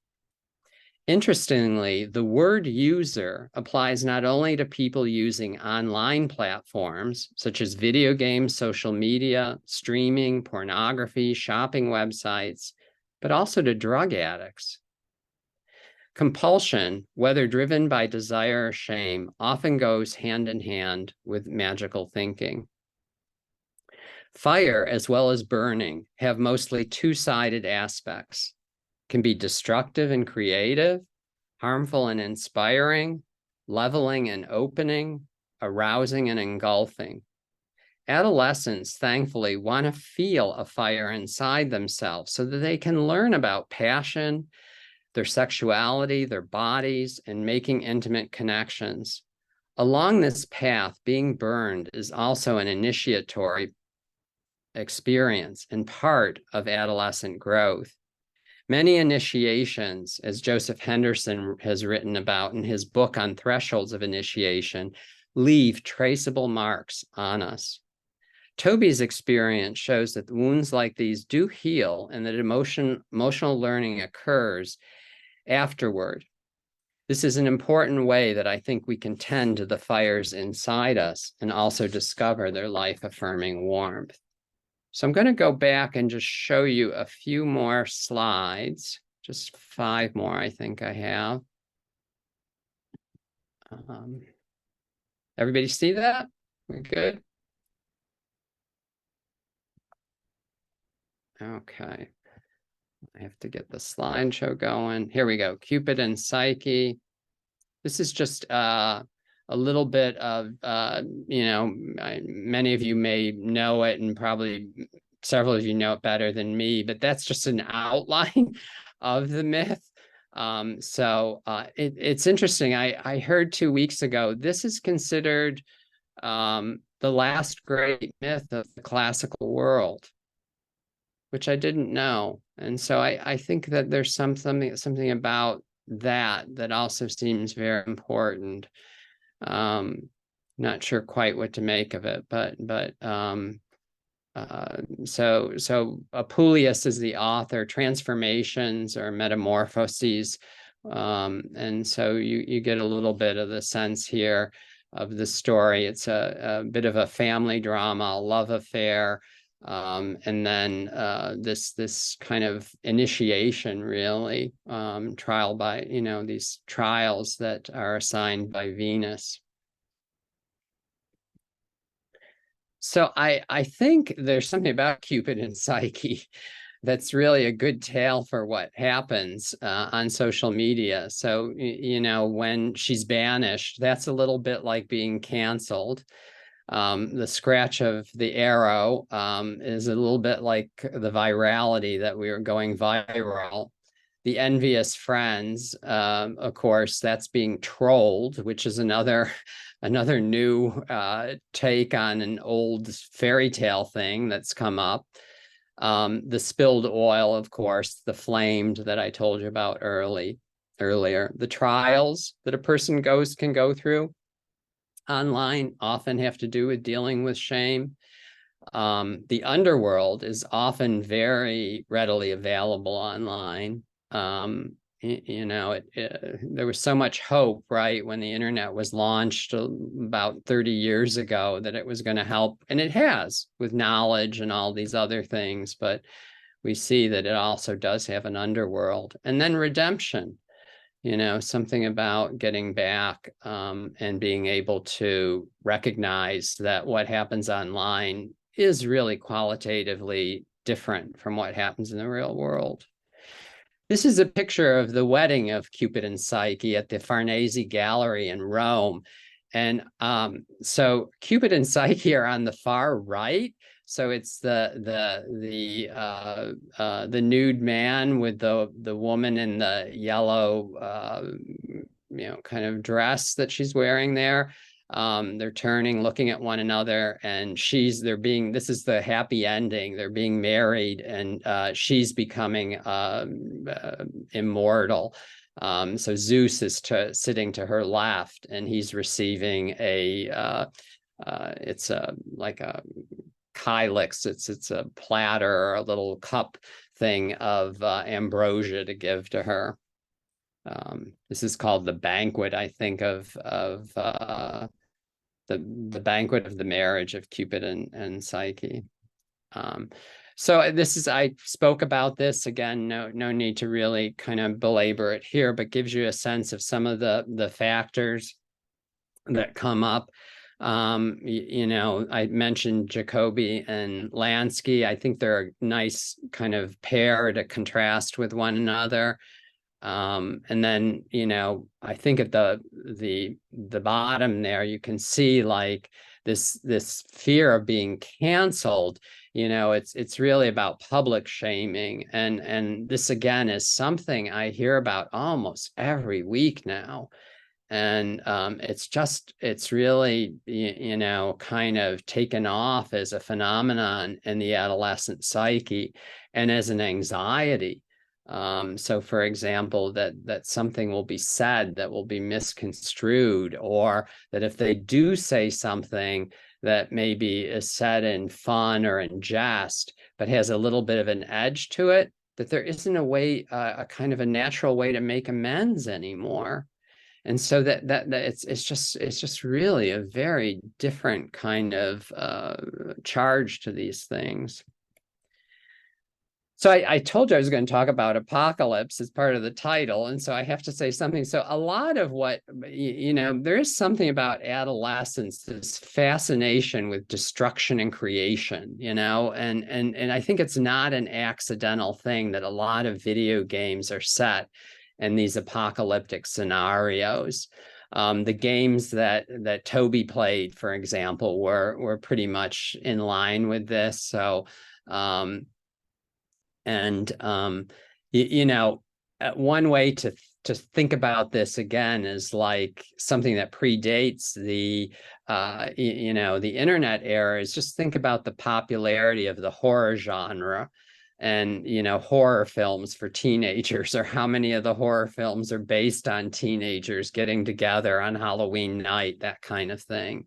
Speaker 2: Interestingly, the word user applies not only to people using online platforms, such as video games, social media, streaming, pornography, shopping websites, but also to drug addicts. Compulsion, whether driven by desire or shame, often goes hand in hand with magical thinking. Fire, as well as burning, have mostly two-sided aspects, can be destructive and creative, harmful and inspiring, leveling and opening, arousing and engulfing. Adolescents, thankfully, want to feel a fire inside themselves so that they can learn about passion, their sexuality, their bodies, and making intimate connections. Along this path, being burned is also an initiatory experience and part of adolescent growth. Many initiations, as Joseph Henderson has written about in his book on Thresholds of Initiation, leave traceable marks on us. Toby's experience shows that wounds like these do heal and that emotional learning occurs afterward. This is an important way that I think we can tend to the fires inside us and also discover their life-affirming warmth. So I'm going to go back and just show you a few more slides, just 5 more I think I have. Everybody see that? We're good? Okay. I have to get the slideshow going. Here we go. Cupid and Psyche. This is just a little bit of, many of you may know it, and probably several of you know it better than me, but that's just an outline of the myth. It's interesting. I heard 2 weeks ago, this is considered the last great myth of the classical world, which I didn't know. And so I think that there's something about that also seems very important. Not sure quite what to make of it, so Apuleius is the author, Transformations or Metamorphoses. And so you get a little bit of the sense here of the story. It's a bit of a family drama, a love affair, and then this kind of initiation, really, trial by, these trials that are assigned by Venus. So I think there's something about Cupid and Psyche that's really a good tale for what happens on social media. So, when she's banished, that's a little bit like being canceled. The scratch of the arrow is a little bit like the virality that we are going viral. The envious friends, of course, that's being trolled, which is another new take on an old fairy tale thing that's come up. The spilled oil, of course, the flamed that I told you about earlier. The trials that a person can go through online often have to do with dealing with shame. The underworld is often very readily available online. There was so much hope, right, when the internet was launched about 30 years ago, that it was going to help, and it has, with knowledge and all these other things, but we see that it also does have an underworld. And then redemption, something about getting back and being able to recognize that what happens online is really qualitatively different from what happens in the real world. This is a picture of the wedding of Cupid and Psyche at the Farnese Gallery in Rome. And so Cupid and Psyche are on the far right. So it's the nude man with the woman in the yellow kind of dress that she's wearing there. They're turning, looking at one another, and this is the happy ending. They're being married, and she's becoming immortal. So Zeus is sitting to her left, and he's receiving it's like a kylix. It's a platter or a little cup thing of ambrosia to give to her. This is called the banquet, I think, of the banquet of the marriage of Cupid and Psyche. So I spoke about this again, no need to really kind of belabor it here, but gives you a sense of some of the factors that come up. I mentioned Jacobi and Lansky. I think they're a nice kind of pair to contrast with one another. And then, I think at the bottom there, you can see like this fear of being canceled. It's really about public shaming. And this again is something I hear about almost every week now. And it's really, kind of taken off as a phenomenon in the adolescent psyche and as an anxiety. So for example, that something will be said that will be misconstrued, or that if they do say something that maybe is said in fun or in jest, but has a little bit of an edge to it, that there isn't a way, a kind of a natural way to make amends anymore. And so that it's just really a very different kind of charge to these things. So I told you I was going to talk about apocalypse as part of the title, and so I have to say something. So a lot of what, there is something about adolescence, this fascination with destruction and creation, and I think it's not an accidental thing that a lot of video games are set in these apocalyptic scenarios. The games that Toby played, for example, were pretty much in line with this. So one way to think about this again is like something that predates the internet era, is just think about the popularity of the horror genre and horror films for teenagers, or how many of the horror films are based on teenagers getting together on Halloween night, that kind of thing.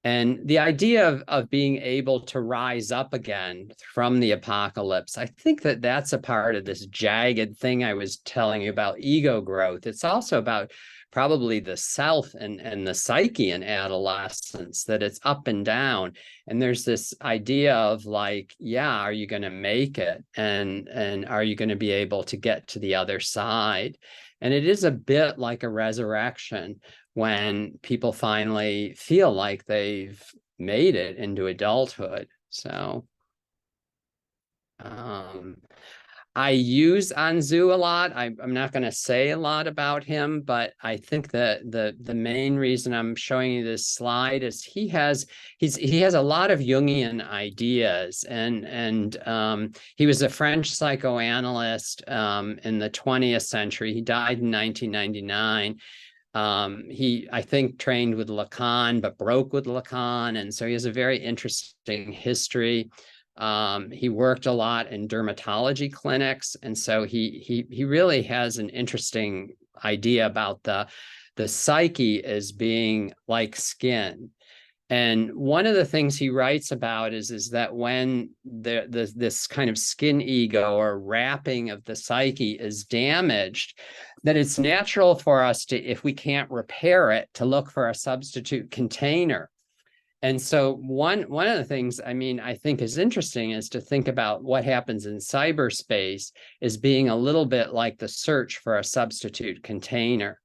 Speaker 2: And the idea of being able to rise up again from the apocalypse, I think that's a part of this jagged thing I was telling you about ego growth. It's also about probably the self and the psyche in adolescence, that it's up and down. And there's this idea of like, yeah, are you going to make it? And are you going to be able to get to the other side? And it is a bit like a resurrection when people finally feel like they've made it into adulthood. So I use Anzu a lot. I'm not going to say a lot about him, but I think that the main reason I'm showing you this slide is he has a lot of Jungian ideas, and he was a French psychoanalyst in the 20th century. He died in 1999. He, I think, trained with Lacan, but broke with Lacan. And so he has a very interesting history. He worked a lot in dermatology clinics. And so he really has an interesting idea about the psyche as being like skin. And one of the things he writes about is that when this kind of skin ego or wrapping of the psyche is damaged, that it's natural for us to, if we can't repair it, to look for a substitute container. And so one of the things, I think is interesting is to think about what happens in cyberspace as being a little bit like the search for a substitute container.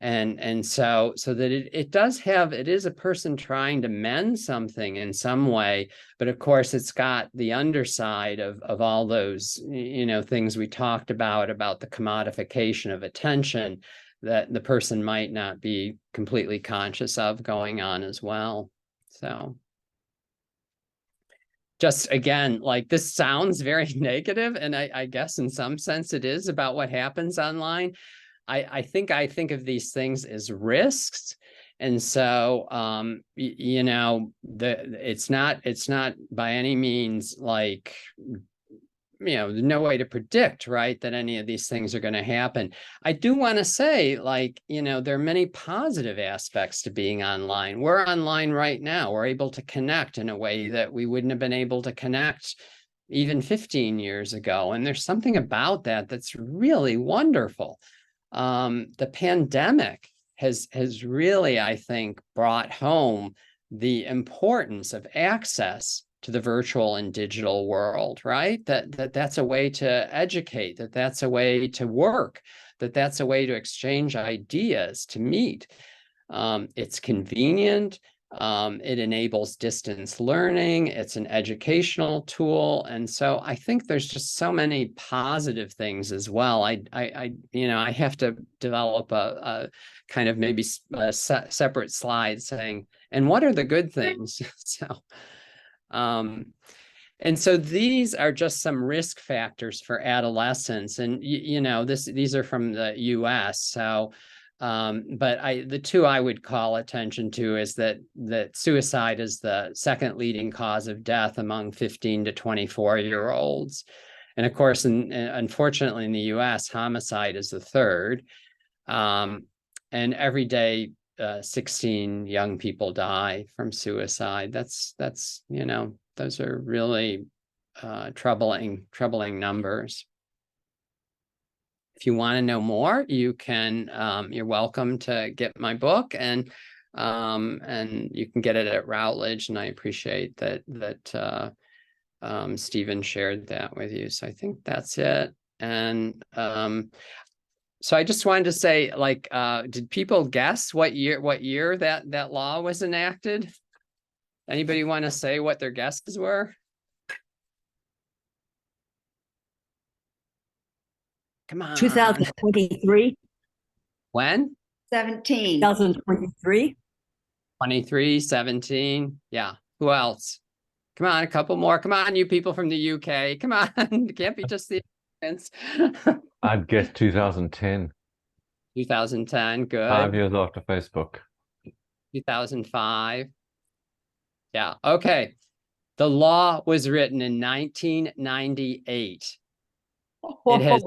Speaker 2: And so that it is a person trying to mend something in some way, but of course it's got the underside of all those, things we talked about the commodification of attention that the person might not be completely conscious of going on as well. So just again, like this sounds very negative, and I guess in some sense it is about what happens online. I think of these things as risks. And so, it's not by any means like, no way to predict, right, that any of these things are going to happen. I do want to say, like, there are many positive aspects to being online. We're online right now. We're able to connect in a way that we wouldn't have been able to connect even 15 years ago. And there's something about that that's really wonderful. The pandemic has really, I think, brought home the importance of access to the virtual and digital world, right? That's a way to educate, that's a way to work, that's a way to exchange ideas, to meet. It's convenient. It enables distance learning. It's an educational tool. And so I think there's just so many positive things as well. I have to develop a kind of maybe a separate slide saying, and what are the good things? And so these are just some risk factors for adolescents. And, these are from the US. So, but the two I would call attention to is that suicide is the second leading cause of death among 15 to 24-year-olds. And of course, unfortunately in the US, homicide is the third. And every day, 16 young people die from suicide. That's those are really troubling numbers. If you want to know more, you can, you're welcome to get my book, and you can get it at Routledge. And I appreciate that Stephen shared that with you. So I think that's it. And so I just wanted to say, like, did people guess what year that law was enacted? Anybody want to say what their guesses were? Come on.
Speaker 3: 2023.
Speaker 2: When?
Speaker 4: 17.
Speaker 3: 2023.
Speaker 2: 23, 17. Yeah. Who else? Come on, a couple more. Come on, you people from the UK. Come on. It can't be just the Americans.
Speaker 1: I'd guess 2010.
Speaker 2: 2010. Good.
Speaker 1: 5 years after Facebook.
Speaker 2: 2005. Yeah. Okay. The law was written in 1998. It has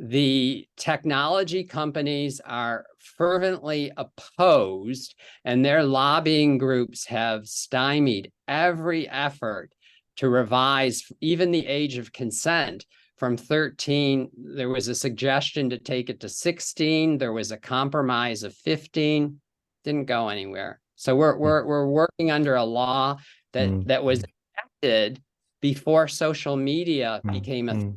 Speaker 2: The technology companies are fervently opposed, and their lobbying groups have stymied every effort to revise even the age of consent from 13. There was a suggestion to take it to 16. There was a compromise of 15. Didn't go anywhere. So we're working under a law that was enacted before social media became a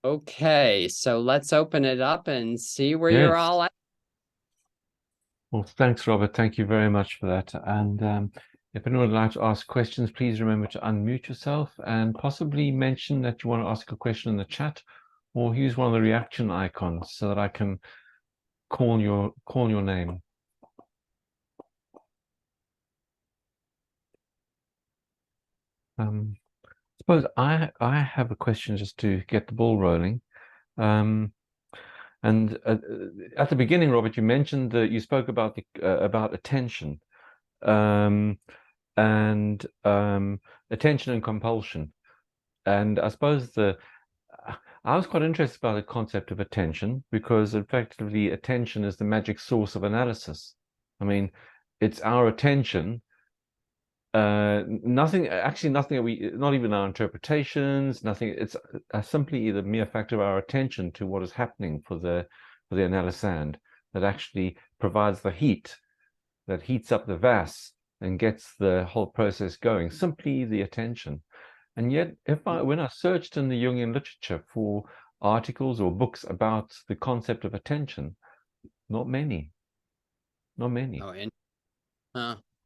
Speaker 2: Okay, so let's open it up and see where you're all at.
Speaker 1: Well, thanks, Robert. Thank you very much for that. And if anyone would like to ask questions, please remember to unmute yourself and possibly mention that you want to ask a question in the chat, or use one of the reaction icons so that I can call your name. I suppose I have a question just to get the ball rolling. And at the beginning, Robert, you mentioned that you spoke about about attention, and attention and compulsion. And I suppose I was quite interested by the concept of attention, because effectively attention is the magic source of analysis. I mean, it's our attention. Nothing that we, not even our interpretations, nothing. It's simply the mere fact of our attention to what is happening for the analysand that actually provides the heat that heats up the vas and gets the whole process going. Simply the attention. And yet, when I searched in the Jungian literature for articles or books about the concept of attention, not many.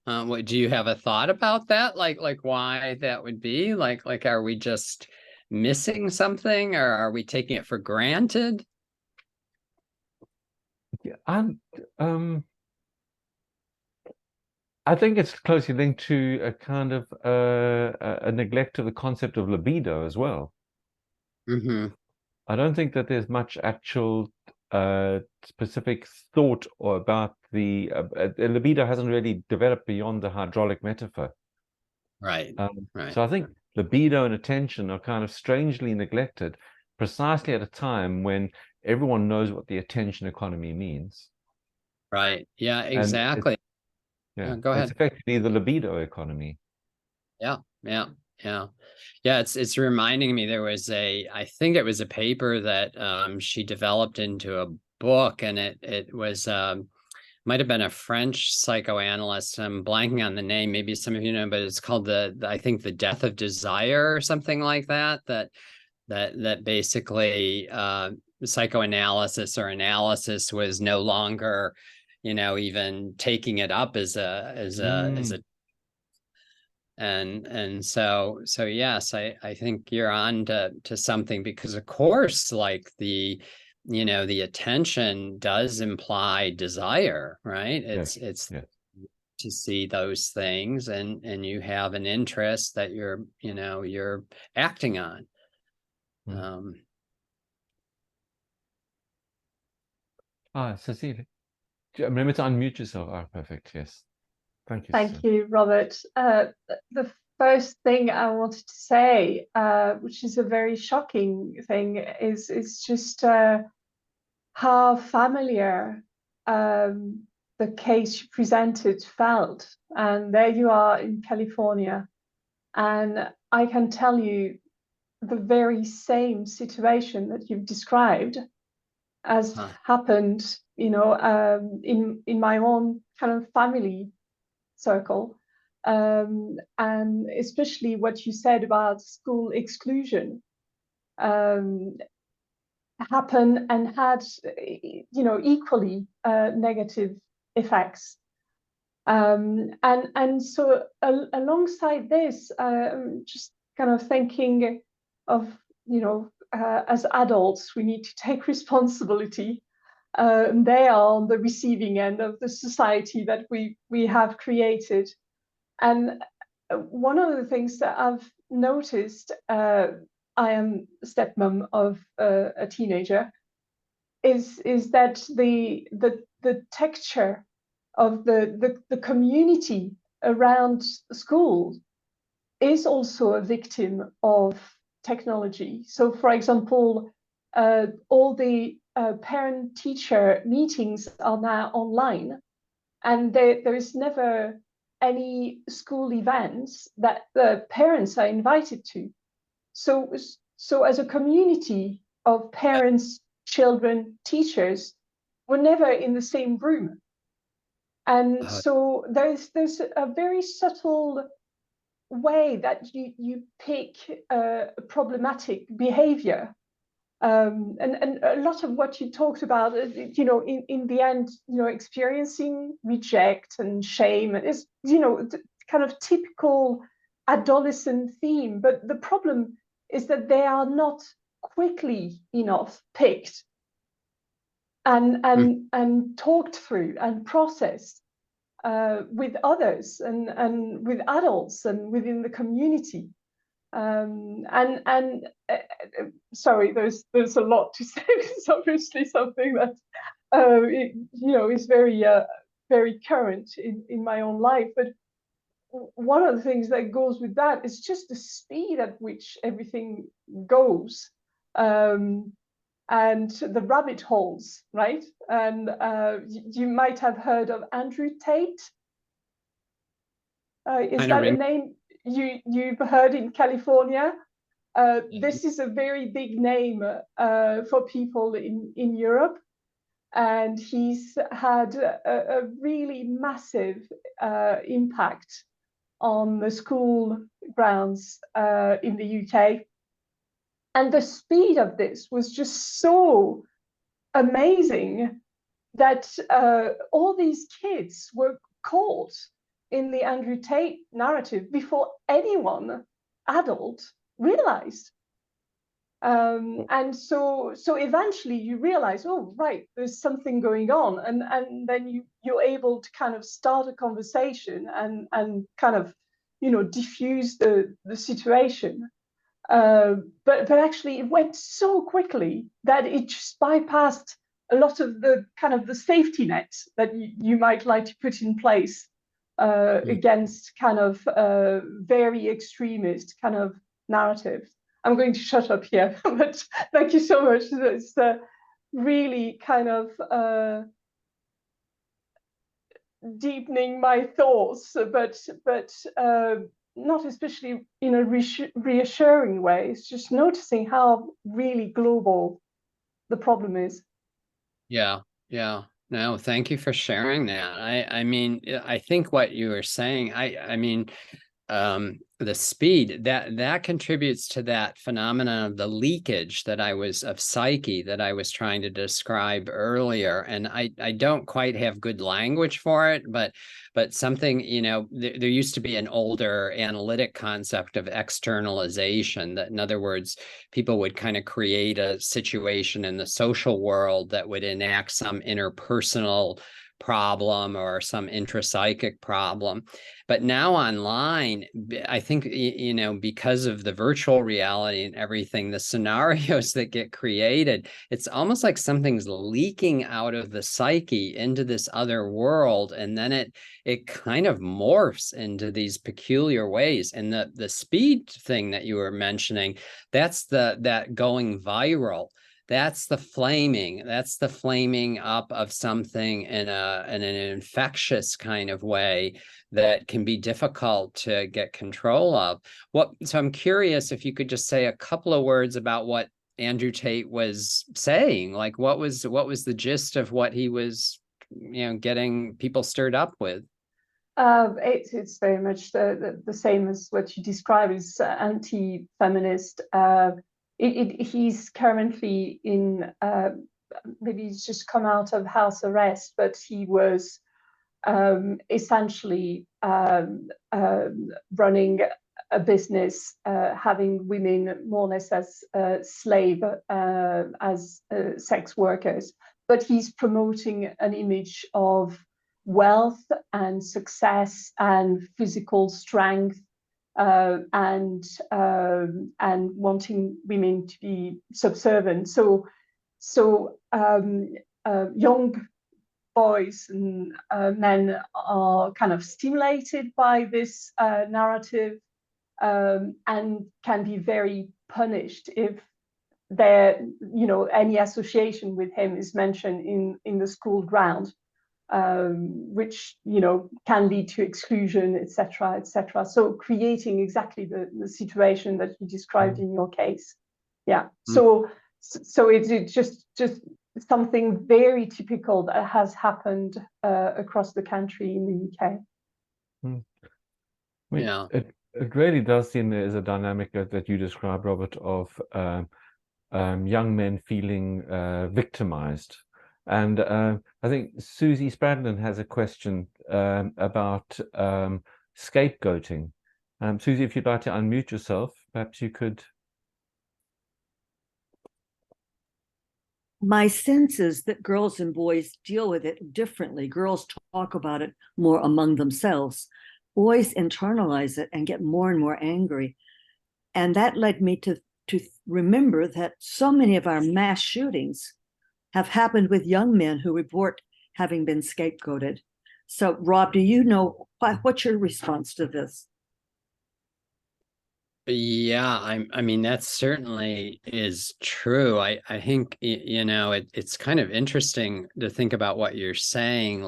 Speaker 2: What, do you have a thought about that? Like why that would be? Like, are we just missing something, or are we taking it for granted?
Speaker 1: Yeah, I think it's closely linked to a kind of a neglect of the concept of libido as well. I don't think that there's much actual specific thought or about the libido hasn't really developed beyond the hydraulic metaphor.
Speaker 2: Right.
Speaker 1: So I think libido and attention are kind of strangely neglected, precisely at a time when everyone knows what the attention economy means.
Speaker 2: Right. Yeah, exactly. Go ahead.
Speaker 1: It's effectively the libido economy.
Speaker 2: Yeah. It's reminding me, there was I think it was a paper that she developed into a book, and it was might have been a French psychoanalyst. I'm blanking on the name. Maybe some of you know, but it's called I think the Death of Desire or something like that. That basically psychoanalysis or analysis was no longer, even taking it up as a and so yes, I think you're on to something, because of course, like the attention does imply desire, right? It's to see those things, and you have an interest that you're acting on.
Speaker 1: Cecilia, remember to unmute yourself. Perfect. Yes. Thank you.
Speaker 4: Thank you, Robert. The first thing I wanted to say, which is a very shocking thing, is just how familiar the case you presented felt. And there you are in California. And I can tell you the very same situation that you've described has happened, in my own kind of family circle, and especially what you said about school exclusion happen and had equally negative effects, and so alongside this, just kind of thinking of as adults we need to take responsibility. They are on the receiving end of the society that we have created. And one of the things that I've noticed, I am stepmom of a teenager, is that the texture of the community around school is also a victim of technology. So, for example, all the parent-teacher meetings are now online, and there is never any school events that the parents are invited to. So as a community of parents, children, teachers, we're never in the same room. And so there's a very subtle way that you pick problematic behavior. And a lot of what you talked about, in the end, experiencing reject and shame is, kind of typical adolescent theme. But the problem is that they are not quickly enough picked and talked through and processed with others and with adults and within the community. Sorry, there's a lot to say. It's obviously something that is very very current in my own life. But one of the things that goes with that is just the speed at which everything goes, and the rabbit holes, right? And you might have heard of Andrew Tate. Is that a name you've heard in California? This is a very big name for people in Europe, and he's had a really massive impact on the school grounds in the UK. And the speed of this was just so amazing that all these kids were caught in the Andrew Tate narrative before anyone adult realized. And so eventually you realize, oh, right, there's something going on. And then you're able to kind of start a conversation and kind of, diffuse the situation. But actually it went so quickly that it just bypassed a lot of the kind of the safety nets that you might like to put in place against kind of very extremist kind of narratives. I'm going to shut up here, but thank you so much. It's really kind of deepening my thoughts, but not especially in a reassuring way. It's just noticing how really global the problem is.
Speaker 2: Yeah. No, thank you for sharing that. I mean, I think what you were saying, I mean, the speed that contributes to that phenomenon of the leakage of psyche that I was trying to describe earlier. And I don't quite have good language for it, but something, there used to be an older analytic concept of externalization, that in other words, people would kind of create a situation in the social world that would enact some interpersonal problem or some intrapsychic problem. But now online, I think, because of the virtual reality and everything, the scenarios that get created, it's almost like something's leaking out of the psyche into this other world. And then it kind of morphs into these peculiar ways. And the speed thing that you were mentioning, that's that going viral. That's the flaming up of something in an infectious kind of way that can be difficult to get control of. So I'm curious if you could just say a couple of words about what Andrew Tate was saying. Like, what was the gist of what he was, getting people stirred up with?
Speaker 4: It's very much the same as what you describe as anti-feminist. He's currently in, maybe he's just come out of house arrest, but he was essentially running a business, having women more or less as slave, as sex workers. But he's promoting an image of wealth and success and physical strength, and wanting women to be subservient. So young boys and men are kind of stimulated by this narrative, and can be very punished if any association with him is mentioned in the school ground, which can lead to exclusion, etc., etc. So creating exactly the situation that you described in your case. Yeah. So it's just something very typical that has happened across the country in the UK.
Speaker 1: I mean, it really does seem there is a dynamic that you described, Robert, of young men feeling victimized. And I think Susie Spradlin has a question about scapegoating. Susie, if you'd like to unmute yourself, perhaps you could.
Speaker 3: My sense is that girls and boys deal with it differently. Girls talk about it more among themselves. Boys internalize it and get more and more angry. And that led me to remember that so many of our mass shootings have happened with young men who report having been scapegoated. So, Rob, do you know what's your response to this?
Speaker 2: Yeah, I mean, that certainly is true. I think, it's kind of interesting to think about what you're saying,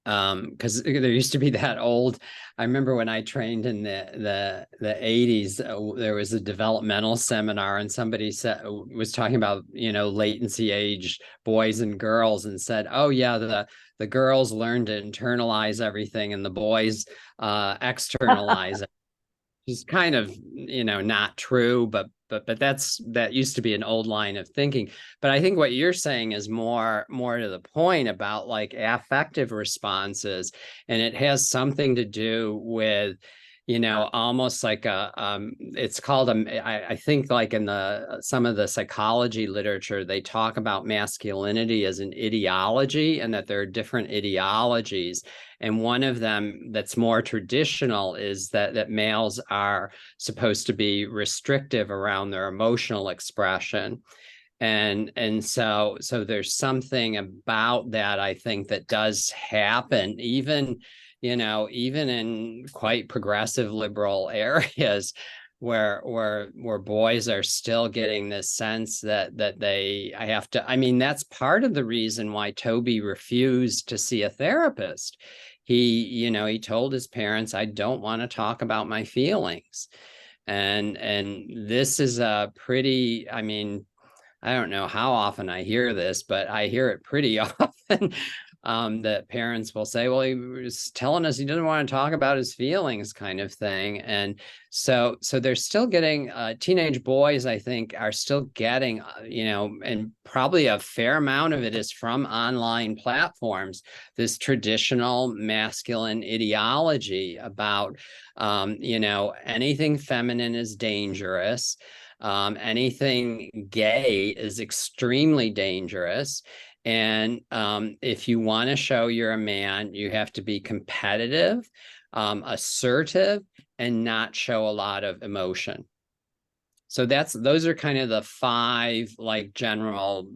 Speaker 2: because there used to be that old, I remember when I trained in the 80s, there was a developmental seminar, and somebody was talking about, latency age boys and girls, and said, oh yeah, the girls learn to internalize everything and the boys externalize it. It's kind of, not true, but that used to be an old line of thinking. But I think what you're saying is more to the point about like affective responses, and it has something to do with, almost like it's called I think like in some of the psychology literature, they talk about masculinity as an ideology, and that there are different ideologies. And one of them that's more traditional is that males are supposed to be restrictive around their emotional expression. And so there's something about that, I think, that does happen, even in quite progressive liberal areas, where boys are still getting this sense that I have to. I mean, that's part of the reason why Toby refused to see a therapist. He told his parents, I don't want to talk about my feelings. And this is a pretty, I mean, I don't know how often I hear this, but I hear it pretty often. That parents will say, well, he was telling us he doesn't want to talk about his feelings, kind of thing. And so they're still getting, teenage boys, I think, are still getting, and probably a fair amount of it is from online platforms, this traditional masculine ideology about, anything feminine is dangerous. Anything gay is extremely dangerous. And if you want to show you're a man, you have to be competitive, assertive, and not show a lot of emotion. So those are kind of the 5 like general,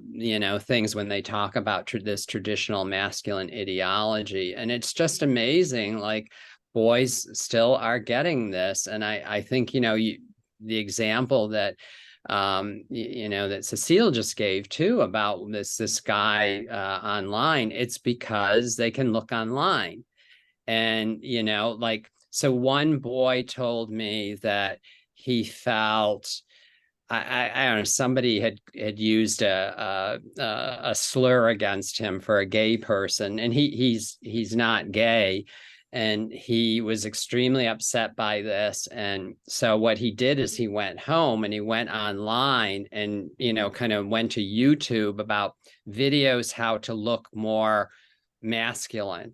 Speaker 2: things when they talk about this traditional masculine ideology. And it's just amazing, like boys still are getting this. And I think, the example that that Cecile just gave too about this guy online, it's because they can look online. And so one boy told me that he felt, I don't know, somebody had used a slur against him for a gay person, and he's not gay. And he was extremely upset by this. And so what he did is he went home and he went online and, kind of went to YouTube about videos how to look more masculine.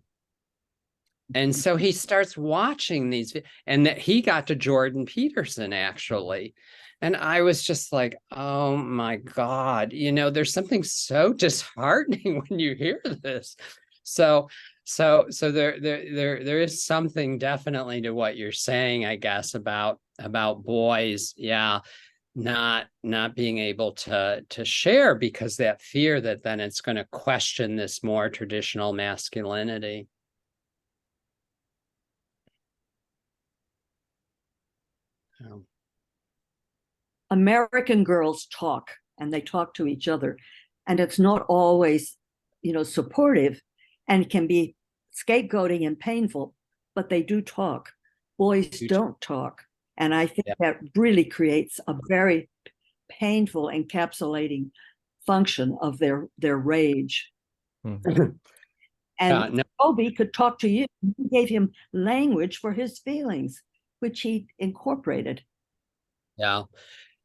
Speaker 2: And so he starts watching these, and that he got to Jordan Peterson, actually. And I was just like, oh my God, there's something so disheartening when you hear this. So there is something definitely to what you're saying, I guess, about boys, not being able to share because that fear that then it's going to question this more traditional masculinity.
Speaker 3: American girls talk, and they talk to each other, and it's not always, supportive, and can be scapegoating and painful, but they do talk. Boys don't talk. And I think that really creates a very painful encapsulating function of their rage. And Toby could talk to you. You gave him language for his feelings, which he incorporated.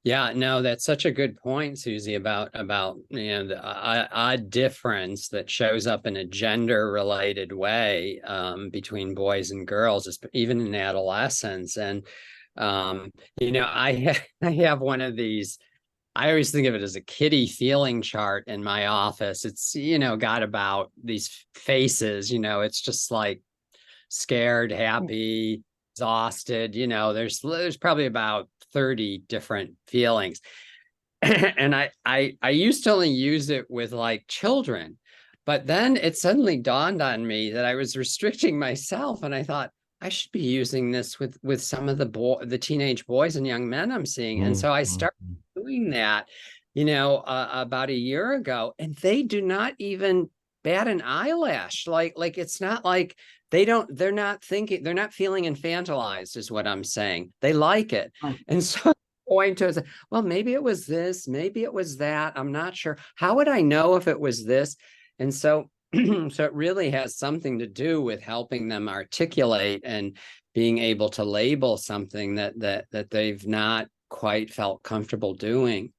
Speaker 2: Yeah, no, that's such a good point, Susie, about the odd difference that shows up in a gender-related way between boys and girls, even in adolescence. And I have one of these. I always think of it as a kitty feeling chart in my office. It's got about these faces. It's just like scared, happy, exhausted. There's probably about 30 different feelings. And I used to only use it with like children, but then it suddenly dawned on me that I was restricting myself, and I thought I should be using this with some of the teenage boys and young men I'm seeing. And so I started doing that, about a year ago, and they do not even bat an eyelash. Like it's not like they're not feeling infantilized, is what I'm saying. They like it. And so going to say, well, maybe it was this, maybe it was that. I'm not sure. How would I know if it was this? And so so it really has something to do with helping them articulate and being able to label something that they've not quite felt comfortable doing.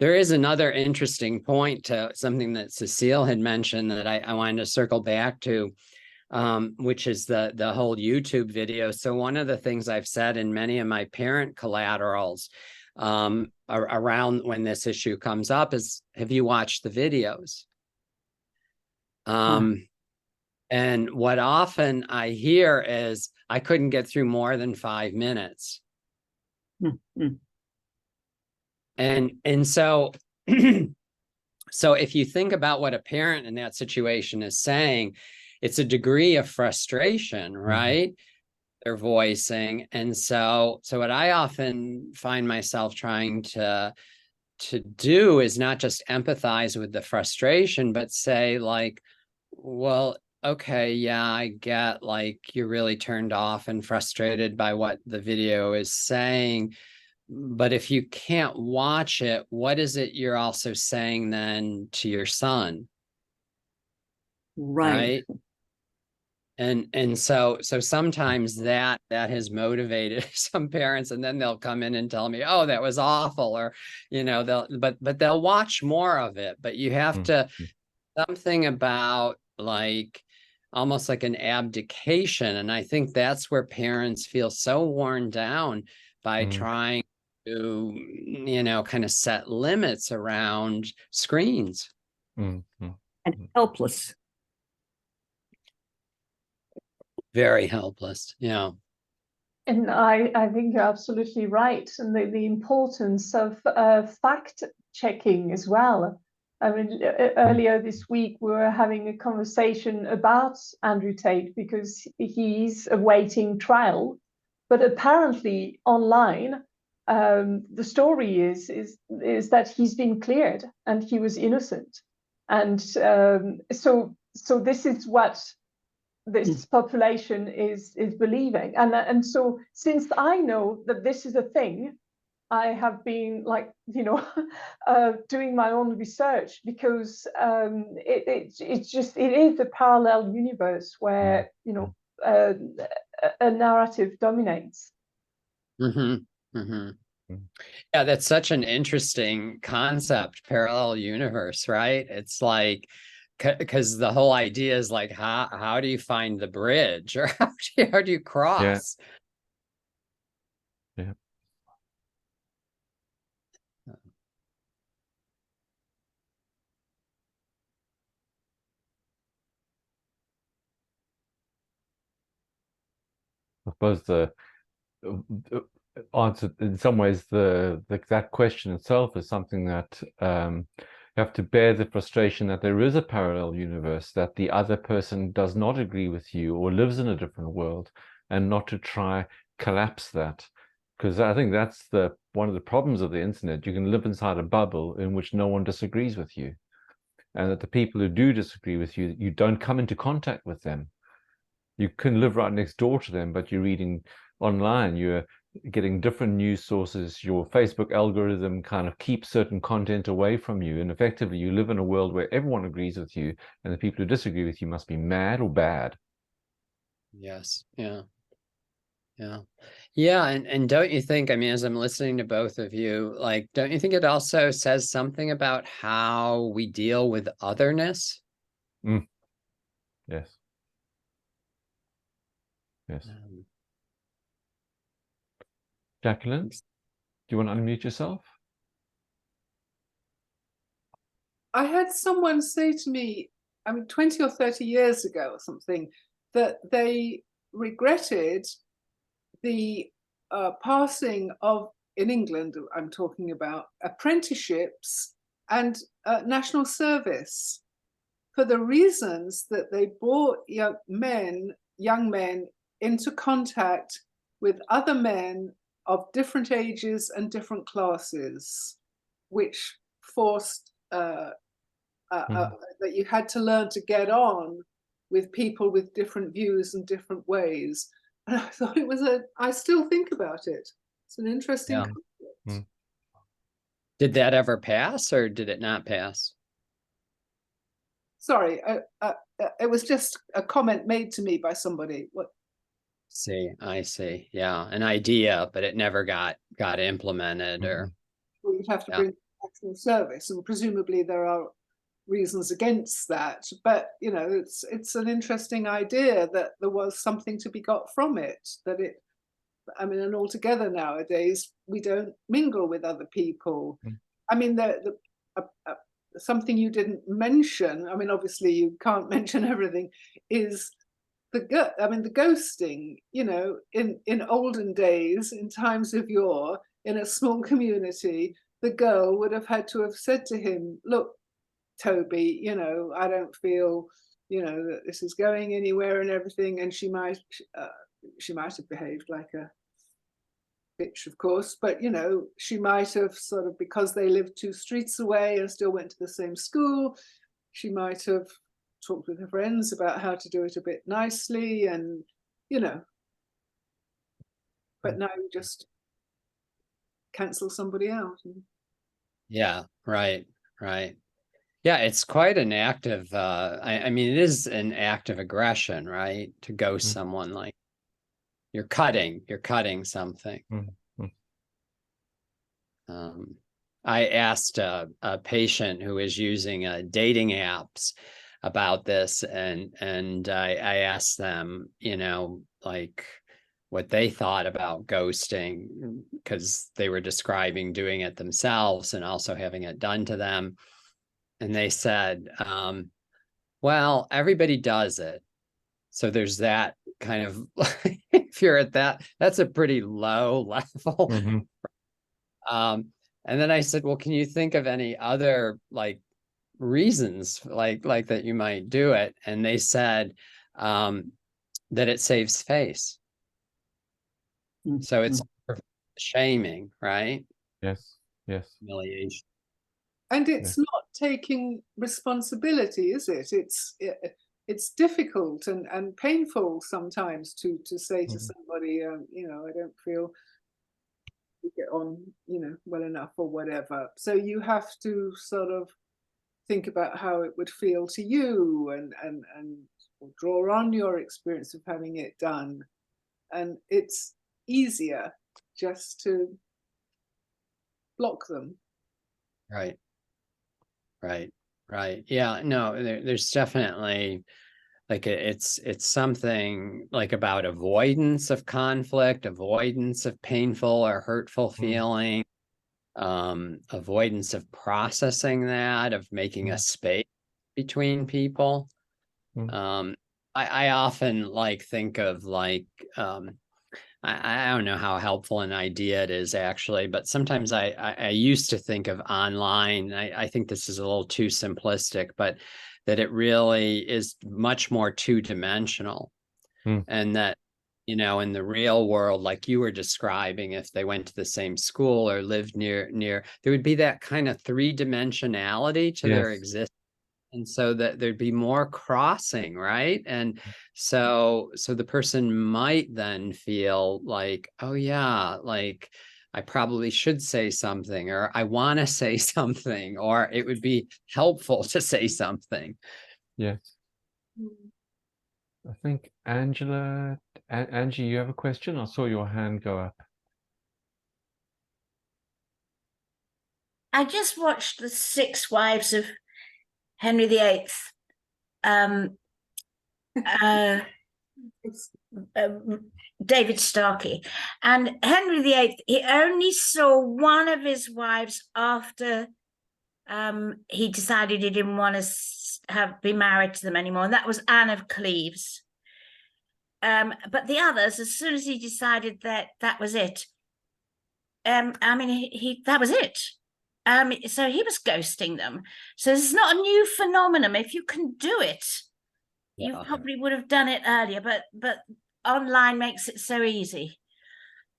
Speaker 2: There is another interesting point to something that Cecile had mentioned that I wanted to circle back to, which is the whole YouTube video. So one of the things I've said in many of my parent collaterals around when this issue comes up is, have you watched the videos? And what often I hear is, I couldn't get through more than 5 minutes. And so so if you think about what a parent in that situation is saying, it's a degree of frustration, right? They're voicing. And so what I often find myself trying to do is not just empathize with the frustration, but say like, well, okay, yeah, I get like you're really turned off and frustrated by what the video is saying. But if you can't watch it, what is it you're also saying then to your son?
Speaker 3: Right.
Speaker 2: And so sometimes that has motivated some parents, and then they'll come in and tell me, oh, that was awful, or but they'll watch more of it. But you have to, something about like almost like an abdication. And I think that's where parents feel so worn down by trying to, kind of set limits around screens.
Speaker 3: And helpless.
Speaker 2: Very helpless. Yeah.
Speaker 4: And I think you're absolutely right. And the importance of fact checking as well. I mean, earlier this week, we were having a conversation about Andrew Tate because he's awaiting trial. But apparently online, the story is that he's been cleared and he was innocent. And so this is what this population is believing. And so since I know that this is a thing, I have been like, doing my own research because it is a parallel universe where, a narrative dominates.
Speaker 2: Yeah, that's such an interesting concept, parallel universe, right? It's like, because the whole idea is like, how do you find the bridge, or how do you cross?
Speaker 1: Yeah. I suppose the answer, in some ways, that question itself is something that you have to bear the frustration that there is a parallel universe, that the other person does not agree with you or lives in a different world, and not to try collapse that. Because I think that's one of the problems of the internet. You can live inside a bubble in which no one disagrees with you, and that the people who do disagree with you, you don't come into contact with them. You can live right next door to them, but you're reading online, you're getting different news sources. Your Facebook algorithm kind of keeps certain content away from you, and effectively you live in a world where everyone agrees with you, and the people who disagree with you must be mad or bad.
Speaker 2: Yes. Yeah. And don't you think, I mean, as I'm listening to both of you, like, don't you think it also says something about how we deal with otherness?
Speaker 1: Yes. Jacqueline, do you want to unmute yourself?
Speaker 5: I had someone say to me, 20 or 30 years ago or something, that they regretted the passing of, in England, I'm talking about, apprenticeships and national service, for the reasons that they brought young men into contact with other men of different ages and different classes, which forced that you had to learn to get on with people with different views and different ways. And I thought it was I still think about it. It's an interesting concept.
Speaker 2: Did that ever pass, or did it not pass?
Speaker 5: Sorry, it was just a comment made to me by somebody. What?
Speaker 2: I see. Yeah, an idea, but it never got implemented. Or
Speaker 5: well, you'd have to bring national service, and presumably there are reasons against that. But it's an interesting idea that there was something to be got from it. That it, and altogether nowadays we don't mingle with other people. I mean, something you didn't mention, obviously you can't mention everything, is the ghosting. In olden days, in times of yore, in a small community, the girl would have had to have said to him, look, Toby, I don't feel, that this is going anywhere and everything. And she might have behaved like a bitch, of course, but she might have sort of, because they lived 2 streets away and still went to the same school, she might have talked with her friends about how to do it a bit nicely, and you know, but now you just cancel somebody out.
Speaker 2: Yeah, right. Yeah, it's quite an act of I mean, it is an act of aggression, right? To ghost someone, like you're cutting something. I asked a patient who is using dating apps about this, and I asked them, you know, like what they thought about ghosting, because they were describing doing it themselves and also having it done to them. And they said, well, everybody does it. So there's that kind of, if you're at that, that's a pretty low level. And then I said, well, can you think of any other like reasons like that you might do it? And they said that it saves face. So it's shaming, right?
Speaker 1: Yes.
Speaker 2: Humiliation.
Speaker 5: And it's not taking responsibility, is it? It's difficult and painful sometimes to say to somebody, you know, I don't feel we get on, you know, well enough or whatever. So you have to sort of think about how it would feel to you, and draw on your experience of having it done. And it's easier just to block them.
Speaker 2: Right. Yeah, no, there's definitely like it's something like about avoidance of conflict, avoidance of painful or hurtful feeling, avoidance of processing that, of making a space between people. I often like think of like I don't know how helpful an idea it is actually, but sometimes I used to think of online. I think this is a little too simplistic, but that it really is much more two-dimensional. And that, you know, in the real world, like you were describing, if they went to the same school or lived near, there would be that kind of three-dimensionality to their existence. And so that there'd be more crossing, right? And so the person might then feel like, oh yeah, like I probably should say something, or I want to say something, or it would be helpful to say something.
Speaker 1: Yes. I think Angela, Angie, you have a question? I saw your hand go up.
Speaker 6: I just watched The Six Wives of Henry VIII. David Starkey. And Henry VIII, he only saw one of his wives after he decided he didn't want to be married to them anymore, and that was Anne of Cleves. But the others, as soon as he decided that was it, I mean, that was it. So he was ghosting them. So this is not a new phenomenon. If you can do it, you probably would have done it earlier, but online makes it so easy.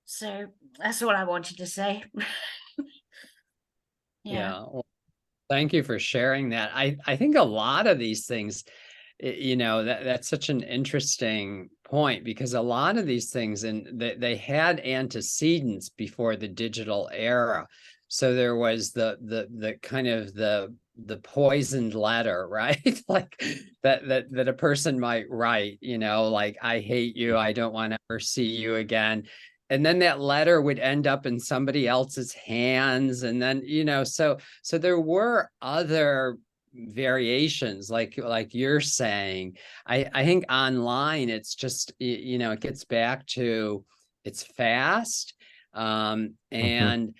Speaker 6: So that's all I wanted to say.
Speaker 2: Yeah. Well, thank you for sharing that. I think a lot of these things, you know, that's such an interesting point, because a lot of these things, and they had antecedents before the digital era. So there was the kind of the poisoned letter, right? Like that a person might write, you know, like, I hate you, I don't want to ever see you again. And then that letter would end up in somebody else's hands. And then, you know, so there were other variations, like you're saying. I think online, it's just, you know, it gets back to, it's fast. And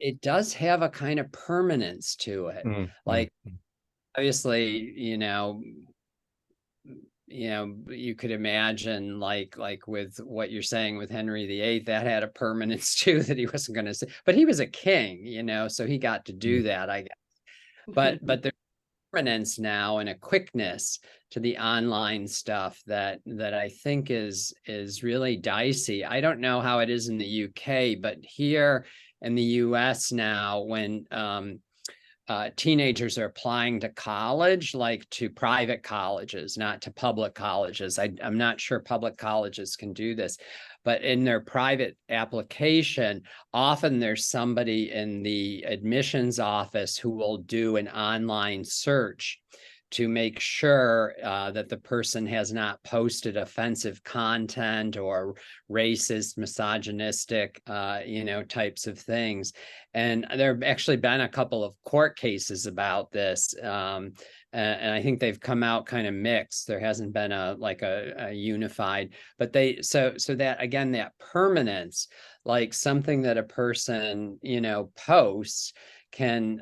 Speaker 2: it does have a kind of permanence to it. Like, obviously, you know, you could imagine like with what you're saying with Henry VIII, that had a permanence too, that he wasn't going to say, but he was a king, you know, so he got to do that, I guess. But there's permanence now and a quickness to the online stuff that I think is really dicey. I don't know how it is in the UK, but here in the US now, when teenagers are applying to college, like to private colleges, not to public colleges. I'm not sure public colleges can do this, but in their private application, often there's somebody in the admissions office who will do an online search to make sure that the person has not posted offensive content or racist, misogynistic, types of things. And there have actually been a couple of court cases about this. And I think they've come out kind of mixed. There hasn't been a unified, but so that, again, that permanence, like something that a person, posts can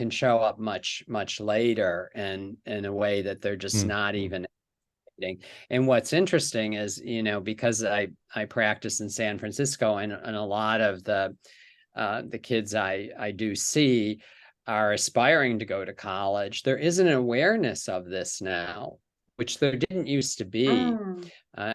Speaker 2: show up much later and in a way that they're just not even. And what's interesting is, because I practice in San Francisco, and a lot of the kids I do see are aspiring to go to college, there is an awareness of this now, which there didn't used to be. A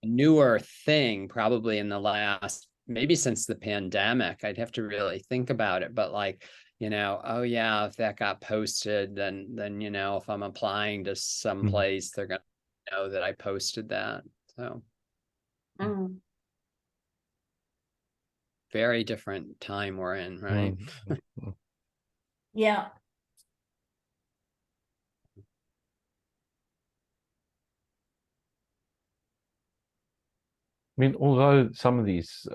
Speaker 2: newer thing, probably in the last, maybe since the pandemic. I'd have to really think about it, but oh yeah, if that got posted, then if I'm applying to some place, they're gonna know that I posted that. So very different time we're in, right?
Speaker 6: Yeah.
Speaker 1: I mean, although some of these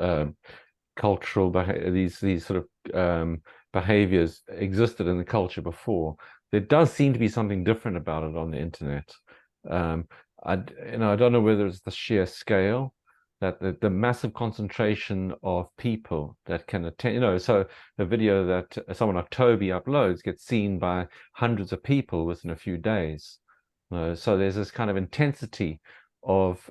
Speaker 1: cultural these sort of behaviors existed in the culture before, there does seem to be something different about it on the internet. I don't know whether it's the sheer scale, that the massive concentration of people that can attend, so a video that someone like Toby uploads gets seen by hundreds of people within a few days. So there's this kind of intensity of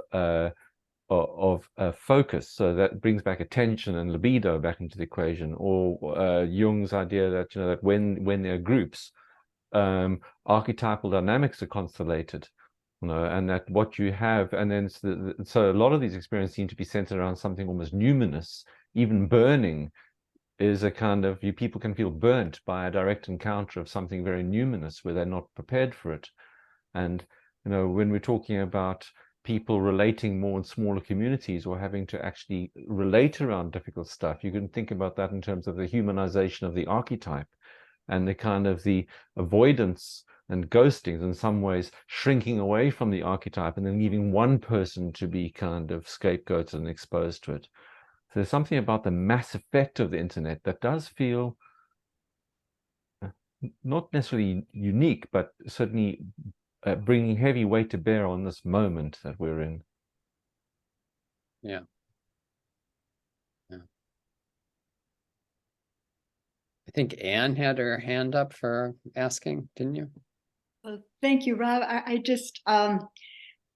Speaker 1: focus, so that brings back attention and libido back into the equation. Or Jung's idea that that when there are groups, archetypal dynamics are constellated, and that what you have, and then so a lot of these experiences seem to be centered around something almost numinous. Even burning is a kind of, people can feel burnt by a direct encounter of something very numinous where they're not prepared for it. And when we're talking about people relating more in smaller communities, or having to actually relate around difficult stuff, you can think about that in terms of the humanization of the archetype, and the kind of the avoidance and ghosting, in some ways shrinking away from the archetype, and then leaving one person to be kind of scapegoated and exposed to it. So there's something about the mass effect of the internet that does feel not necessarily unique, but certainly bringing heavy weight to bear on this moment that we're in.
Speaker 2: Yeah. I think Anne had her hand up for asking, didn't you?
Speaker 7: Well, thank you, Rob. I just, my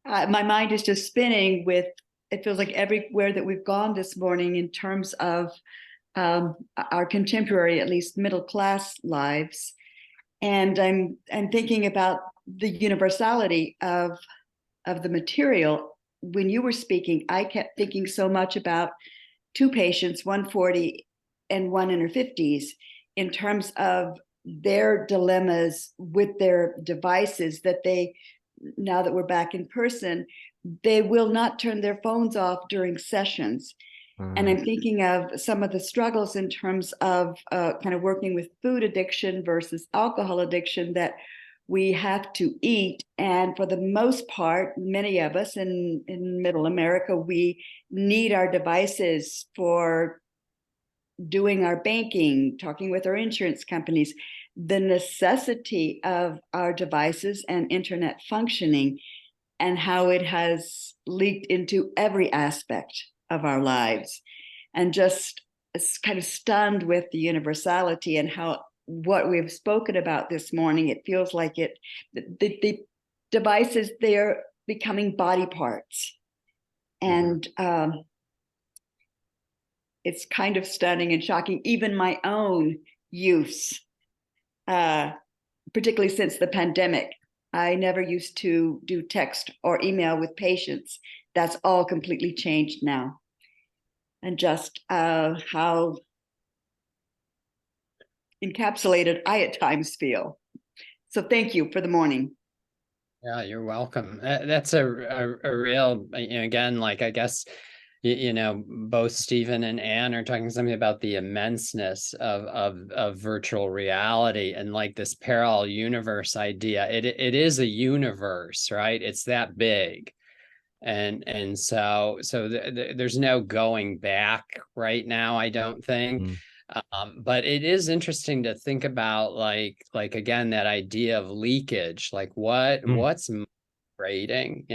Speaker 7: mind is just spinning with, it feels like everywhere that we've gone this morning in terms of our contemporary, at least middle class lives. And I'm thinking about the universality of the material. When you were speaking, I kept thinking so much about two patients, 140 and one in her 50s, in terms of their dilemmas with their devices, that they, now that we're back in person, they will not turn their phones off during sessions. And I'm thinking of some of the struggles in terms of kind of working with food addiction versus alcohol addiction, that we have to eat. And for the most part, many of us in middle America, we need our devices for doing our banking, talking with our insurance companies. The necessity of our devices and internet functioning, and how it has leaked into every aspect of our lives, and just kind of stunned with the universality and how what we've spoken about this morning, it feels like the devices, they're becoming body parts. And it's kind of stunning and shocking. Even my own use, particularly since the pandemic, I never used to do text or email with patients. That's all completely changed now. And just how encapsulated I at times feel. So thank you for the morning.
Speaker 2: Yeah, you're welcome. That's a real, again, like, I guess, both Stephen and Anne are talking something about the immenseness of virtual reality and like this parallel universe idea. It is a universe, right? It's that big. And so there's no going back right now, I don't think. But it is interesting to think about like again, that idea of leakage, like what's migrating,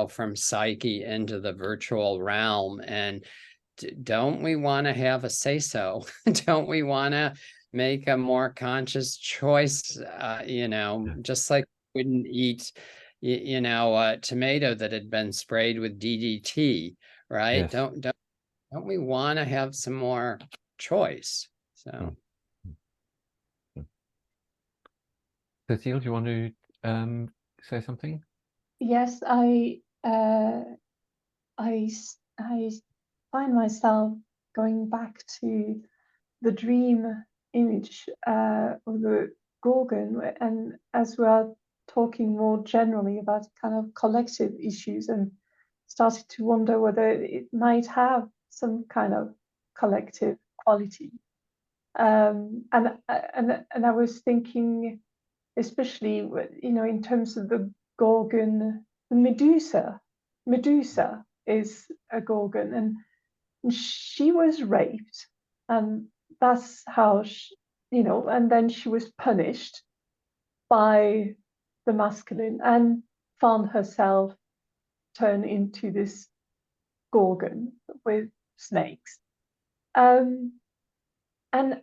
Speaker 2: from psyche into the virtual realm. And don't we want to have a say-so? Don't we want to make a more conscious choice? Just like we wouldn't eat a tomato that had been sprayed with DDT, right?
Speaker 1: Yes.
Speaker 2: Don't we want to have some more choice? So,
Speaker 1: Cecile, do you want to say something?
Speaker 4: Yes, I find myself going back to the dream image of the Gorgon, and as we are talking more generally about kind of collective issues, and started to wonder whether it might have some kind of collective quality. And I was thinking, especially in terms of the Gorgon, the Medusa is a Gorgon, and she was raped, and that's how and then she was punished by the masculine and found herself turned into this Gorgon with snakes. And I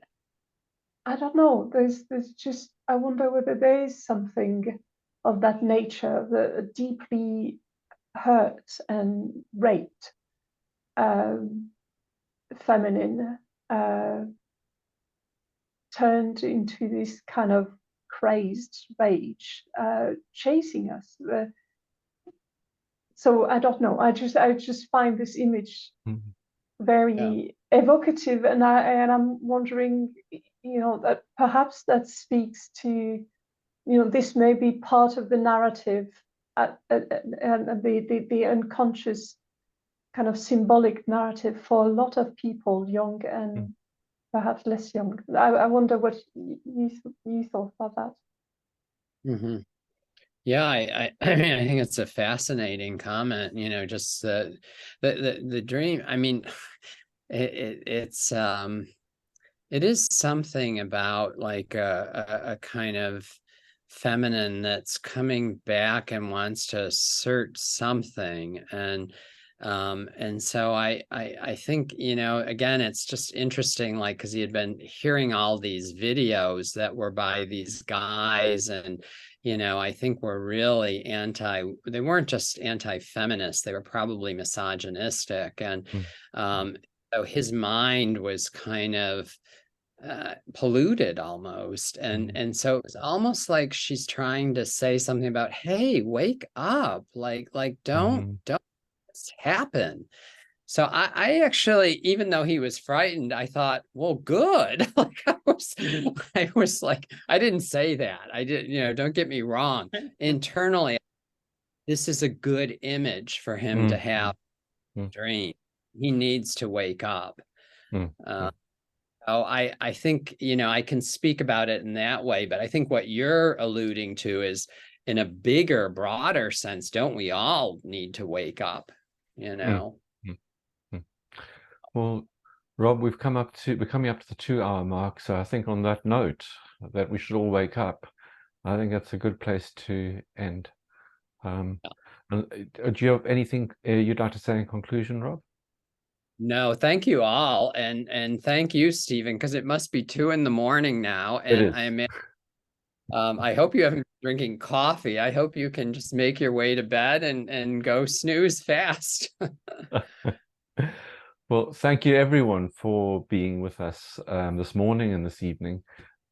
Speaker 4: don't know, there's just, I wonder whether there is something of that nature, the deeply hurt and raped feminine turned into this kind of crazed rage chasing us. So I don't know, I just find this image very evocative, and I'm wondering, that perhaps that speaks to, this may be part of the narrative and the unconscious kind of symbolic narrative for a lot of people, young and perhaps less young. I wonder what you thought about that.
Speaker 2: Mm-hmm. Yeah, I mean, I think it's a fascinating comment, just the dream. I mean, it is something about like a kind of feminine that's coming back and wants to assert something. And so I think, again, it's just interesting, like, because he had been hearing all these videos that were by these guys, and I think were really they weren't just anti-feminist, they were probably misogynistic. And so his mind was kind of polluted almost. And so it was almost like she's trying to say something about, hey, wake up, like don't happen. So I actually, even though he was frightened, I thought, well, good. Like I was like, I didn't say that. I did, don't get me wrong. Internally, this is a good image for him to have a dream. He needs to wake up. I think, I can speak about it in that way, but I think what you're alluding to is, in a bigger, broader sense, don't we all need to wake up,
Speaker 1: Well, Rob, we're coming up to the 2-hour mark, so I think on that note that we should all wake up. I think that's a good place to end. Do you have anything you'd like to say in conclusion, Rob?
Speaker 2: No, thank you all, and thank you, Stephen, because it must be 2 a.m. now, and I hope you haven't been drinking coffee. I hope you can just make your way to bed and go snooze fast.
Speaker 1: Well, thank you everyone for being with us this morning and this evening.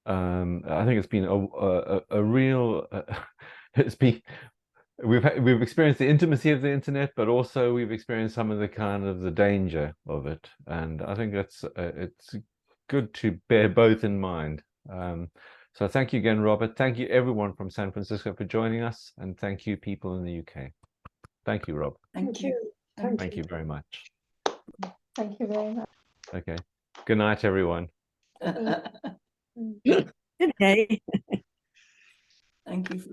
Speaker 1: I think it's been a real we've experienced the intimacy of the internet, but also we've experienced some of the kind of the danger of it, and I think it's good to bear both in mind So thank you again, Robert. Thank you everyone from San Francisco for joining us, and thank you people in the UK. Thank you, Rob.
Speaker 7: Thank you.
Speaker 1: Thank you very much.
Speaker 4: Thank you very much.
Speaker 1: Okay. Good night, everyone.
Speaker 3: Good day.
Speaker 7: Thank you for